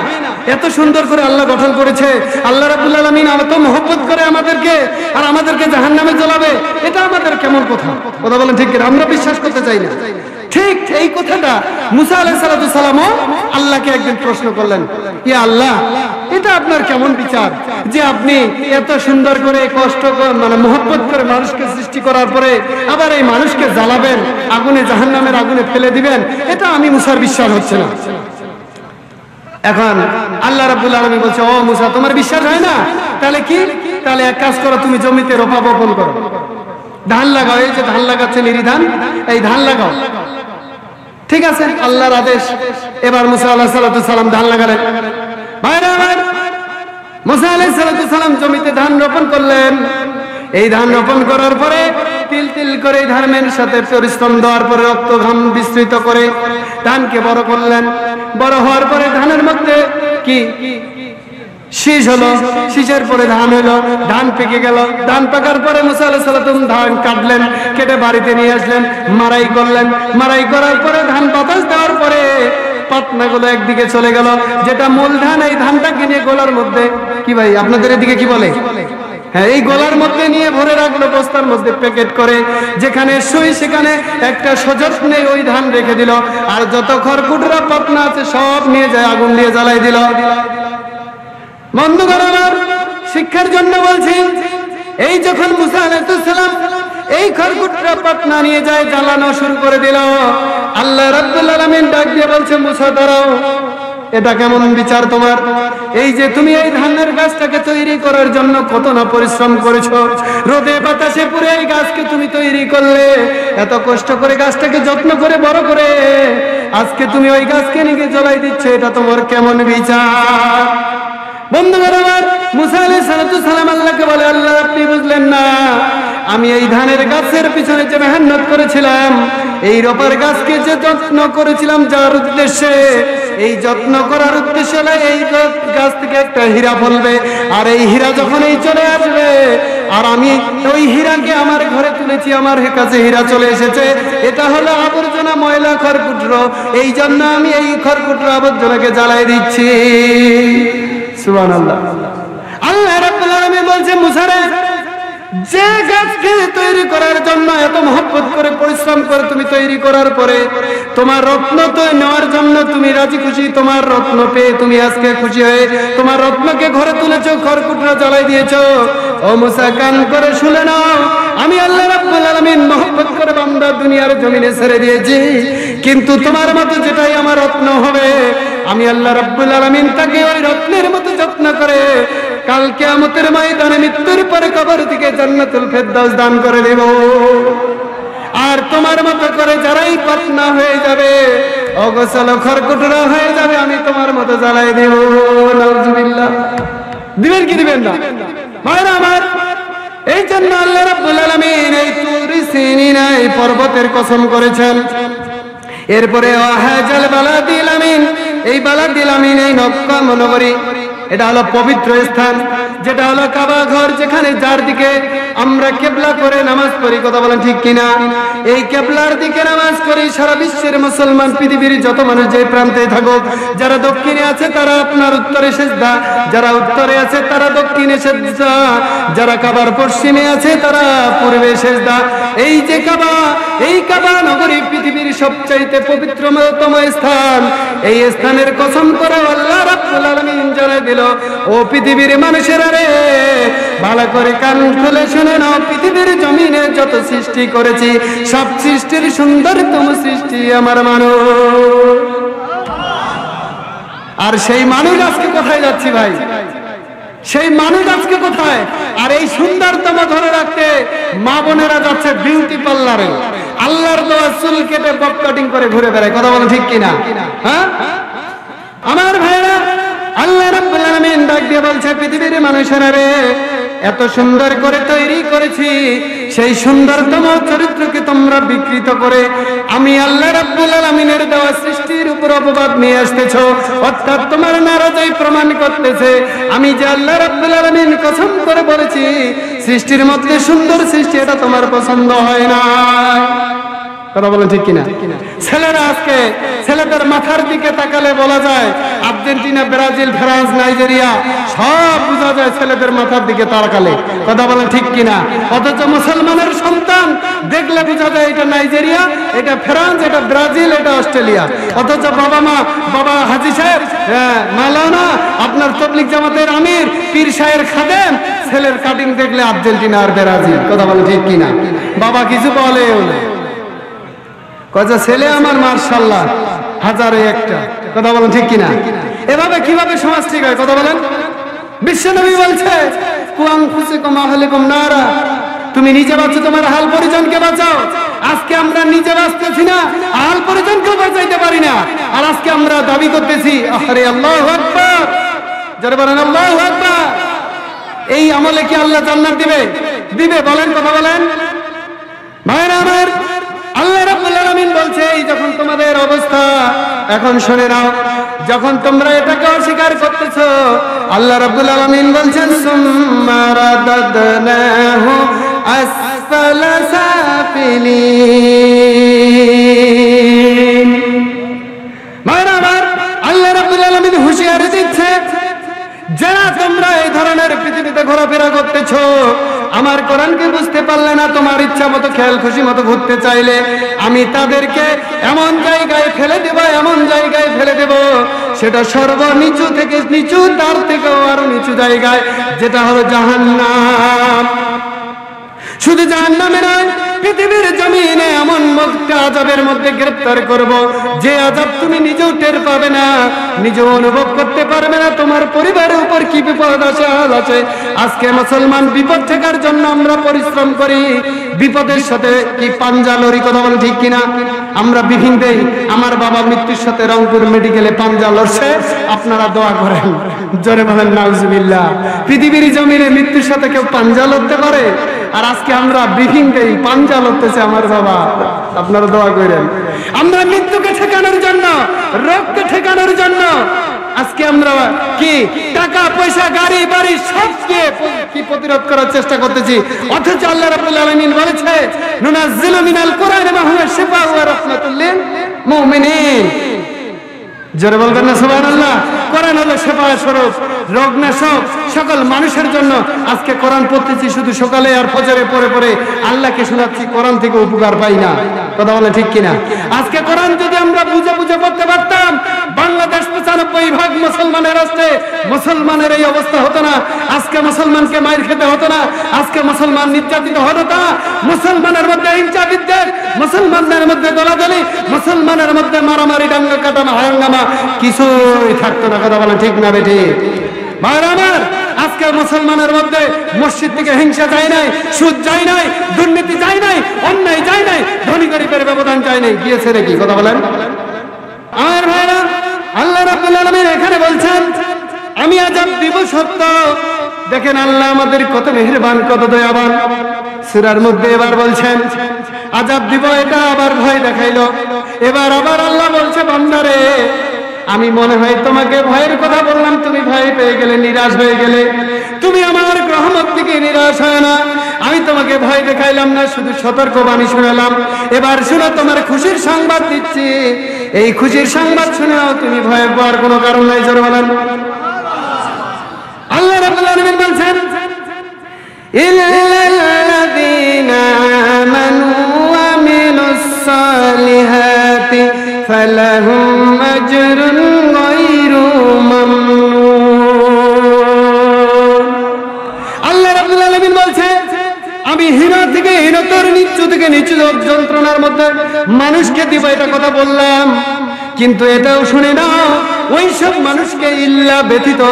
এত সুন্দর করে আল্লাহ গঠন করেছে, আল্লাহ রাব্বুল আলামিন এত মহব্বত করে আমাদেরকে, আর আমাদেরকে জাহান্নামে জ্বলাবে, এটা আমাদের কেমন কথা? কথা বলেন ঠিক কিনা? আমরা বিশ্বাস করতে চাই না। ঠিক এই কথাটা মুসা আলাইহিস সালামও আল্লাহকে একদিন প্রশ্ন করলেন, ইয়া আল্লাহ, এটা আপনার কেমন বিচার যে আপনি এত সুন্দর করে কষ্ট মানে মহব্বত করে মানুষকে সৃষ্টি করার পরে আবার এই মানুষকে জ্বালাবেন, আগুনে, জাহান্নামের আগুনে ফেলে দিবেন? এটা আমি মুসার বিশ্বাস হচ্ছে না। এখন আল্লাহ রাব্বুল আলামিন বলছে, ও মুসা, তোমার বিশ্বাস হয় না? তাহলে কি? তাহলে এক কাজ করো, তুমি জমিতে রোপা বপন করো, ধান লাগাও। এই যে ধান লাগাচ্ছে নিরি ধান, এই ধান লাগাও। ঠিক আছে, আল্লাহর আদেশ। এবার মুসা আলাইহিস সালাম ধান লাগালেন। ভাইরা আমার, মুসা আলাইহিস সালাম জমিতে ধান রোপণ করলেন। এই ধান রোপণ করার পরে তিল তিল করে ধানের সাথে পরিশ্রম দেওয়ার পরে রক্ত ঘাম বিস্তৃত করে ধানকে বড় করলেন। বড় হওয়ার পরে ধানের মধ্যে কি শীষ হলো, শীষের পরে ধান হলো, ধান পেকে গেল। ধান পাকার পরে মুসা আলাইহিস সালাম ধান কাটলেন, কেটে বাড়িতে নিয়ে আসলেন, মারাই করলেন। মারাই করার পরে ধান বাতাস দেওয়ার পরে পাতনাগুলো একদিকে চলে গেল, যেটা মূল ধান, এই ধানটাকে নিয়ে গোলার মধ্যে, কি ভাই আপনাদের এদিকে কি বলে? হ্যাঁ, এই গোলার মধ্যে নিয়ে ভরে রাখলো, বস্তার মধ্যে প্যাকেট করে। যেখানে শুই সেখানে একটা সযত্নে ওই ধান রেখে দিল, আর যত খড়কুটরা পাতনা আছে সব নিয়ে যায় আগুন দিয়ে জ্বালাই দিল। বন্ধুগণ আমার, শিক্ষার জন্য বলছি, এই যখন মুসা আলাইহিস সালাম এই খড়কুটরা পাটনা নিয়ে যায় জ্বালানো শুরু করে দিল। আল্লাহ রাব্বুল আলামিন ডাক দিয়ে বলছে মুসা দাঁড়াও, এটা কেমন বিচার তোমার? এই যে তুমি এই ধানের গাছটাকে তৈরি করার জন্য কত না পরিশ্রম করেছো, রোদে বাতাসে পুরো এই গাছকে তুমি তৈরি করলে, এত কষ্ট করে গাছটাকে যত্ন করে বড় করে আজকে তুমি ওই গাছকে নিয়ে জ্বলাই দিচ্ছ, এটা তোমার কেমন বিচার? বন্ধুগণ আমার, মুসা আলাইহিস সালাম আল্লাহকে বলে, আল্লাহ আপনি বুঝলেন না, আমি এই ধানের গাছের পিছনে যে মেহনত করেছিলাম, এই রোপার গাছকে যে যত্ন করেছিলাম, যার উদ্দেশ্যে, এই যত্ন করার উদ্দেশ্য হলো এই গাছ থেকে একটা হীরা ফলবে, আর এই হীরা যখন এই চলে আসবে, আর আমি ওই হীরাকে আমার ঘরে তুলেছি, আমার কাছে হীরা চলে এসেছে, এটা হলো আবর্জনা, ময়লা, খড়কুটরো, এই জন্য আমি এই খড়কুটরো আবর্জনাকে জ্বালাই দিচ্ছি। সুবহানাল্লাহ। আল্লাহ রাব্বুল আলামিন বলছে মুসা রে, যে গাছকে তৈরি করার জন্য এত মহব্বত করে পরিশ্রম করে তুমি তৈরি করার পরে তোমার রত্ন তো নেওয়ার জন্য তুমি রাজি খুশি, তোমার রত্ন পেয়ে তুমি আজকে খুশি হয়ে তোমার রত্নকে ঘরে তুলেছো, খড়কুটরা জ্বালাই দিয়েছো। ও মুসা, কান করে শুনে নাও, আমি আল্লাহ রাব্বুল আলামিন মহব্বত করে বান্দা দুনিয়ার জমিনে ছেড়ে দিয়েছি, কিন্তু তোমার মতো যেটাই আমার রত্ন হবে, আমি আল্লাহ রাব্বুল আলামিন তাকে ওই রত্নের মতো যত্ন করে কাল কিয়ামতের ময়দানে মৃত্যুর পরে কবর থেকে জান্নাতুল ফেরদাউস দান করে দেব। আর তোমার মতো করে যারাই পাটনা হয়ে যাবে, অগোছাল খড়কুটরা হয়ে যাবে, আমি তোমার মতো জ্বালাই দেব। নাউজুবিল্লাহ। দিবেন কি দিবেন না? ভাইরা আমার, এই জন্য আল্লাহ রাব্বুল আলামিন এই তুর সিনিনা এই পর্বতের কসম করেছেন। এরপরে ওয়াহাজাল বালাদিল আমিন, এই বালাদিল আমিন এই মক্কা নগরী, এটা হলো পবিত্র স্থান, যেটা হলো কাবা ঘর, যেখানে যার দিকে আমরা কিবলা করে নামাজ পড়ি। কথা বলেন ঠিক কিনা? এই কিবলার দিকে নামাজ করি সারা বিশ্বের মুসলমান, পৃথিবীর যত মানুষ যে প্রান্তে থাকুক, যারা দক্ষিণে আছে তারা আপনার উত্তরে সিজদা, যারা উত্তরে আছে তারা দক্ষিণে সিজদা, যারা কাবার পশ্চিমে আছে তারা পূর্বে সিজদা। এই যে কাবা, এই কাবা নগরী পৃথিবীর সবচাইতে পবিত্রতম স্থান। এই স্থানের কসম করে আল্লাহ রাব্বুল আলামিন জানাই দিল, ও পৃথিবীর মানুষেরা রে, ভালো করে কান খুলে শুনে নাও, পৃথিবীর জমিনে যত সৃষ্টি করেছি সব সৃষ্টির সুন্দরতম সৃষ্টি আমার মানুষ। আর সেই মানুষ আজকে কোথায় যাচ্ছি ভাই? সেই মানুষ আজকে কোথায়? আর এই সুন্দরতম ধরে রাখতে মা বোনেরা যাচ্ছে বিউটি পার্লারে, আল্লাহর দেওয়া চুল কেটে বব কাটিং করে ঘুরে বেড়ায়। কথা বলো ঠিক কিনা? হ্যাঁ আমার ভাইরা, আল্লাহ রাব্বুল আলামিন ডাক দিয়ে বলছে, পৃথিবীর মানুষেরা রে, এত সুন্দর করে তৈরি করেছি, সেই সুন্দরতম চরিত্রকে তোমরা বিকৃত করে আমি আল্লাহ রাব্বুল আলামিনের দেওয়া সৃষ্টির উপর অপবাদ নিয়ে আসতেছো, অর্থাৎ তোমার নারাজই প্রমাণ করতেছে আমি যে আল্লাহ রাব্বুল আলামিন কসম করে বলেছি সৃষ্টির মধ্যে সুন্দর সৃষ্টি, এটা তোমার পছন্দ হয় না। কথা বলেন ঠিক কিনা? ছেলেরা আজকে ছেলেদের মাথার দিকে তাকালে বলা যায় আর্জেন্টিনা, ব্রাজিল, ফ্রান্স, নাইজেরিয়া সব বোঝা যায় ছেলেদের মাথার দিকে তাকালে। কথা বলেন ঠিক কিনা? অথচ মুসলমানের সন্তান দেখলে বোঝা যায় এটা নাইজেরিয়া, এটা ফ্রান্স, এটা ব্রাজিল, এটা অস্ট্রেলিয়া। অথচ বাবা হাজী সাহেব, মাওলানা, আপনার তাবলীগ জামাতের আমির, পীর সাহেবের খাদেম, ছেলের কাটিং দেখলে আর্জেন্টিনা আর ব্রাজিল। কথা বলেন ঠিক কিনা? বাবা কিছু বলেও না, কত ছেলে আমার মাশাআল্লাহ হাজারে একটা। কথা বলেন ঠিক কিনা? এভাবে কিভাবে সমাজ ঠিক হয়? কথা বলেন। বিশ্বনবী বলছে, কুয়াং ফুসিকুম আহলিকুম নারা, তুমি নিজে বাঁচো, তোমার আহল পরিজনকে বাঁচাও। আজকে আমরা নিজে বাঁচতেছি না, আহল পরিজনকেও বাঁচাইতে পারি না, আর আজকে আমরা দাবি করতেছি আরে আল্লাহু আকবার, যারা বলেন আল্লাহু আকবার। এই আমলে কি আল্লাহ জান্নাত দিবে? দিবে? বলেন, কথা বলেন ভাইরা আমার। আল্লাহ রাব্বুল আলামিন বলছে, এই যখন তোমাদের অবস্থা, এখন শুনে নাও, যখন তোমরা এটাকে অস্বীকার করতেছো, আল্লাহ রাব্বুল আলামিন বলছেন সুম্মা রাদাদনাহু আসফালা সাফিলিন। ভাইরা আমার, আল্লাহ রাব্বুল আলামিন হুঁশিয়ারি দিচ্ছে, যারা তোমরা এই ধরনের পৃথিবীতে ঘোরাফেরা করতেছো, আমার কোরআনকে বুঝতে পারলে না, তোমার ইচ্ছা মতো খেয়াল খুশি মতো ঘুরতে চাইলে আমি তাদেরকে এমন জায়গায় ফেলে দেব, এমন জায়গায় ফেলে দেব, সেটা সর্বনিচু থেকে নিচু, তার থেকেও আরো নিচু জায়গায়, যেটা হলো জাহান্নাম। শুধু জাহান্নামে নয়, একটা আযাবের মধ্যে গ্রেফতার করব, যে আযাব তুমি নিজেও টের পাবে না, নিজেও অনুভব করতে পারবে না তোমার পরিবারের উপর কি বিপদ আছে। আজকে মুসলমান বিপদ ঠেকার জন্য আমরা পরিশ্রম করি, বিপদের সাথে কি পাঞ্জা লড়ি, কথা বলেন ঠিক কিনা? আমরা বিভিন্ন দেই। আমার বাবা মৃত্যুর সাথে রংপুর মেডিকেলে পাঞ্জা লড়ছে, আপনারা দোয়া করেন, জোরে বলেন নাউজুবিল্লাহ। পৃথিবীর জমিনে মৃত্যুর সাথে কেউ পাঞ্জা লড়তে পারে? আর আজকে আমরা বিভিন্ন দেই, পাঞ্জা লড়তেছে আমার বাবা, আপনারা দোয়া করেন। আমরা মৃত্যুকে ঠেকানোর জন্য, রোগকে ঠেকানোর জন্য আজকে আমরা কি টাকা পয়সা গাড়ি বাড়ি সবকে কি প্রতিরোধ করার চেষ্টা করতেছি, অথচ আল্লাহ রাব্বুল আলামিন বলেছে নুনাজ্জিলু মিনাল কুরআনি মা হুয়া শিফাউ ওয়া রাহমাতুল লিল মুমিনিন। জোরে বলবেন না সুবহানাল্লাহ। কোরআন হলো শিফা স্বরূপ, রোগনাশক সকল মানুষের জন্য। আজকে কোরআন পড়তেছি শুধু সকালে আর ফজরে পড়ে পড়ে আল্লাহকে শোনাচ্ছি, কোরআন থেকে উপকার পাই না, কথা বলে ঠিক কিনা? আজকে কোরআন যদি আমরা বুঝে বুঝে পড়তে পারতাম, বাংলাদেশ 95% মুসলমানের রাষ্ট্রে মুসলমানের এই অবস্থা হতো না। আজকে মুসলমানকে মাইর খেতে হতো না, আজকে মুসলমান নির্যাতিত হতো না, মুসলমানের মধ্যে হিংসা বিদ্বেষ, মুসলমানদের মধ্যে দলাদলি, মুসলমানের মধ্যে মারামারি দাঙ্গা কাটানো হাঙ্গামা কিছুই থাকতো না, কথা বলে ঠিক না বেটি? ভাইরা আমার, আজকে মুসলমানের মধ্যে মসজিদ থেকে হিংসা যায় নাই, সুদ যায় নাই, দুর্নীতি যায় নাই, অন্যায় যায় নাই, ধনী গরিবের ব্যবধান যায় নাই, গিয়েছে নাকি, কথা বলেন? আমার ভাইরা, আল্লাহ রাব্বুল আলামিন এখানে বলছেন আমি আযাব দিব সত্য। দেখেন আল্লাহ আমাদের কত মেহেরবান, কত দয়াবান। সূরার মধ্যে এবার বলছেন আযাব দিব, এটা আবার ভয় দেখাইলো। এবার আবার আল্লাহ বলছে বান্দারে আমি মনে হয় তোমাকে ভয়ের কথা বললাম, তুমি ভয় পেয়ে গেলে, নিরাশ হয়ে গেলে, তুমি আমার রহমত থেকে নিরাশ হয় না। আমি তোমাকে ভয় দেখাইলাম না, শুধু সতর্ক বাণী শোনালাম। এবার শুনো, তোমার খুশির সংবাদ দিচ্ছি, এই খুশির সংবাদ শুনেও তুমি ভয় পাওয়ার কোনো কারণ নাই। জোরে বলেন আল্লাহ রাব্বুল আলামিন বলছেন ইল্লাল্লাযীনা আমানু ওয়া আমিলুস সালিহাতি ফালাহুম আজরুন গায়রু মামনুন। আল্লাহ রাব্বুল আলামিন বলছেন আমি হীনা থেকে হীনতর, নিচু থেকে নিচু যন্ত্রণার মধ্যে মানুষকে দিব, এটা কথা বললাম। কিন্তু এটাও শুনে না ওই সব মানুষকে, ইল্লা ব্যতীত,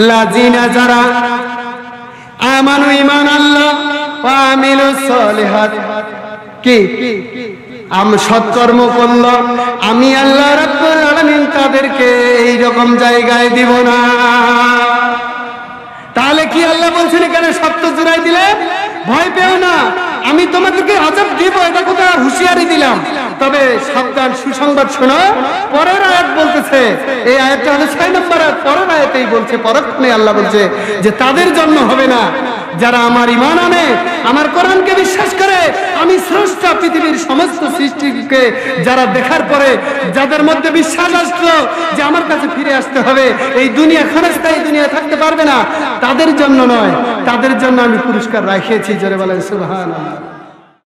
লাযিনা যারা আমানু ঈমান আল্লাহ ওয়া আমিলুস সালিহাত, কি সৎকর্ম করল, আমি আল্লাহ রাব্বুল আলামিন তাদেরকে এই রকম জায়গায় দিব না। তাহলে কি আল্লাহ বলছেন এখানে সত্য জুড়াই দিলে ভয় পেও না, আমি তোমাদেরকে আযাব দিব, এটা কথা হুঁশিয়ারি দিলাম। তবে সাবধান, সুসংবাদ শোনো। পরের আয়াত বলতেছে, এই আয়াতটা হলো 6 নম্বর আয়াত, পরের আয়াতেই বলছে, পরক্ষণে আল্লাহ বলছে যে তাদের জন্য হবে না যারা আমার ঈমান আনে, আমার কোরআনকে বিশ্বাস করে, আমি স্রষ্টা পৃথিবীর সমস্ত সৃষ্টিকে যারা দেখার পরে যাদের মধ্যে বিশ্বাস আসলো যে আমার কাছে ফিরে আসতে হবে, এই দুনিয়া ক্ষণস্থায়ী দুনিয়া থাকতে পারবে না, তাদের জন্য নয়, তাদের জন্য আমি পুরস্কার রাখিয়েছি। জোরে বলেন সুবহানাল্লাহ।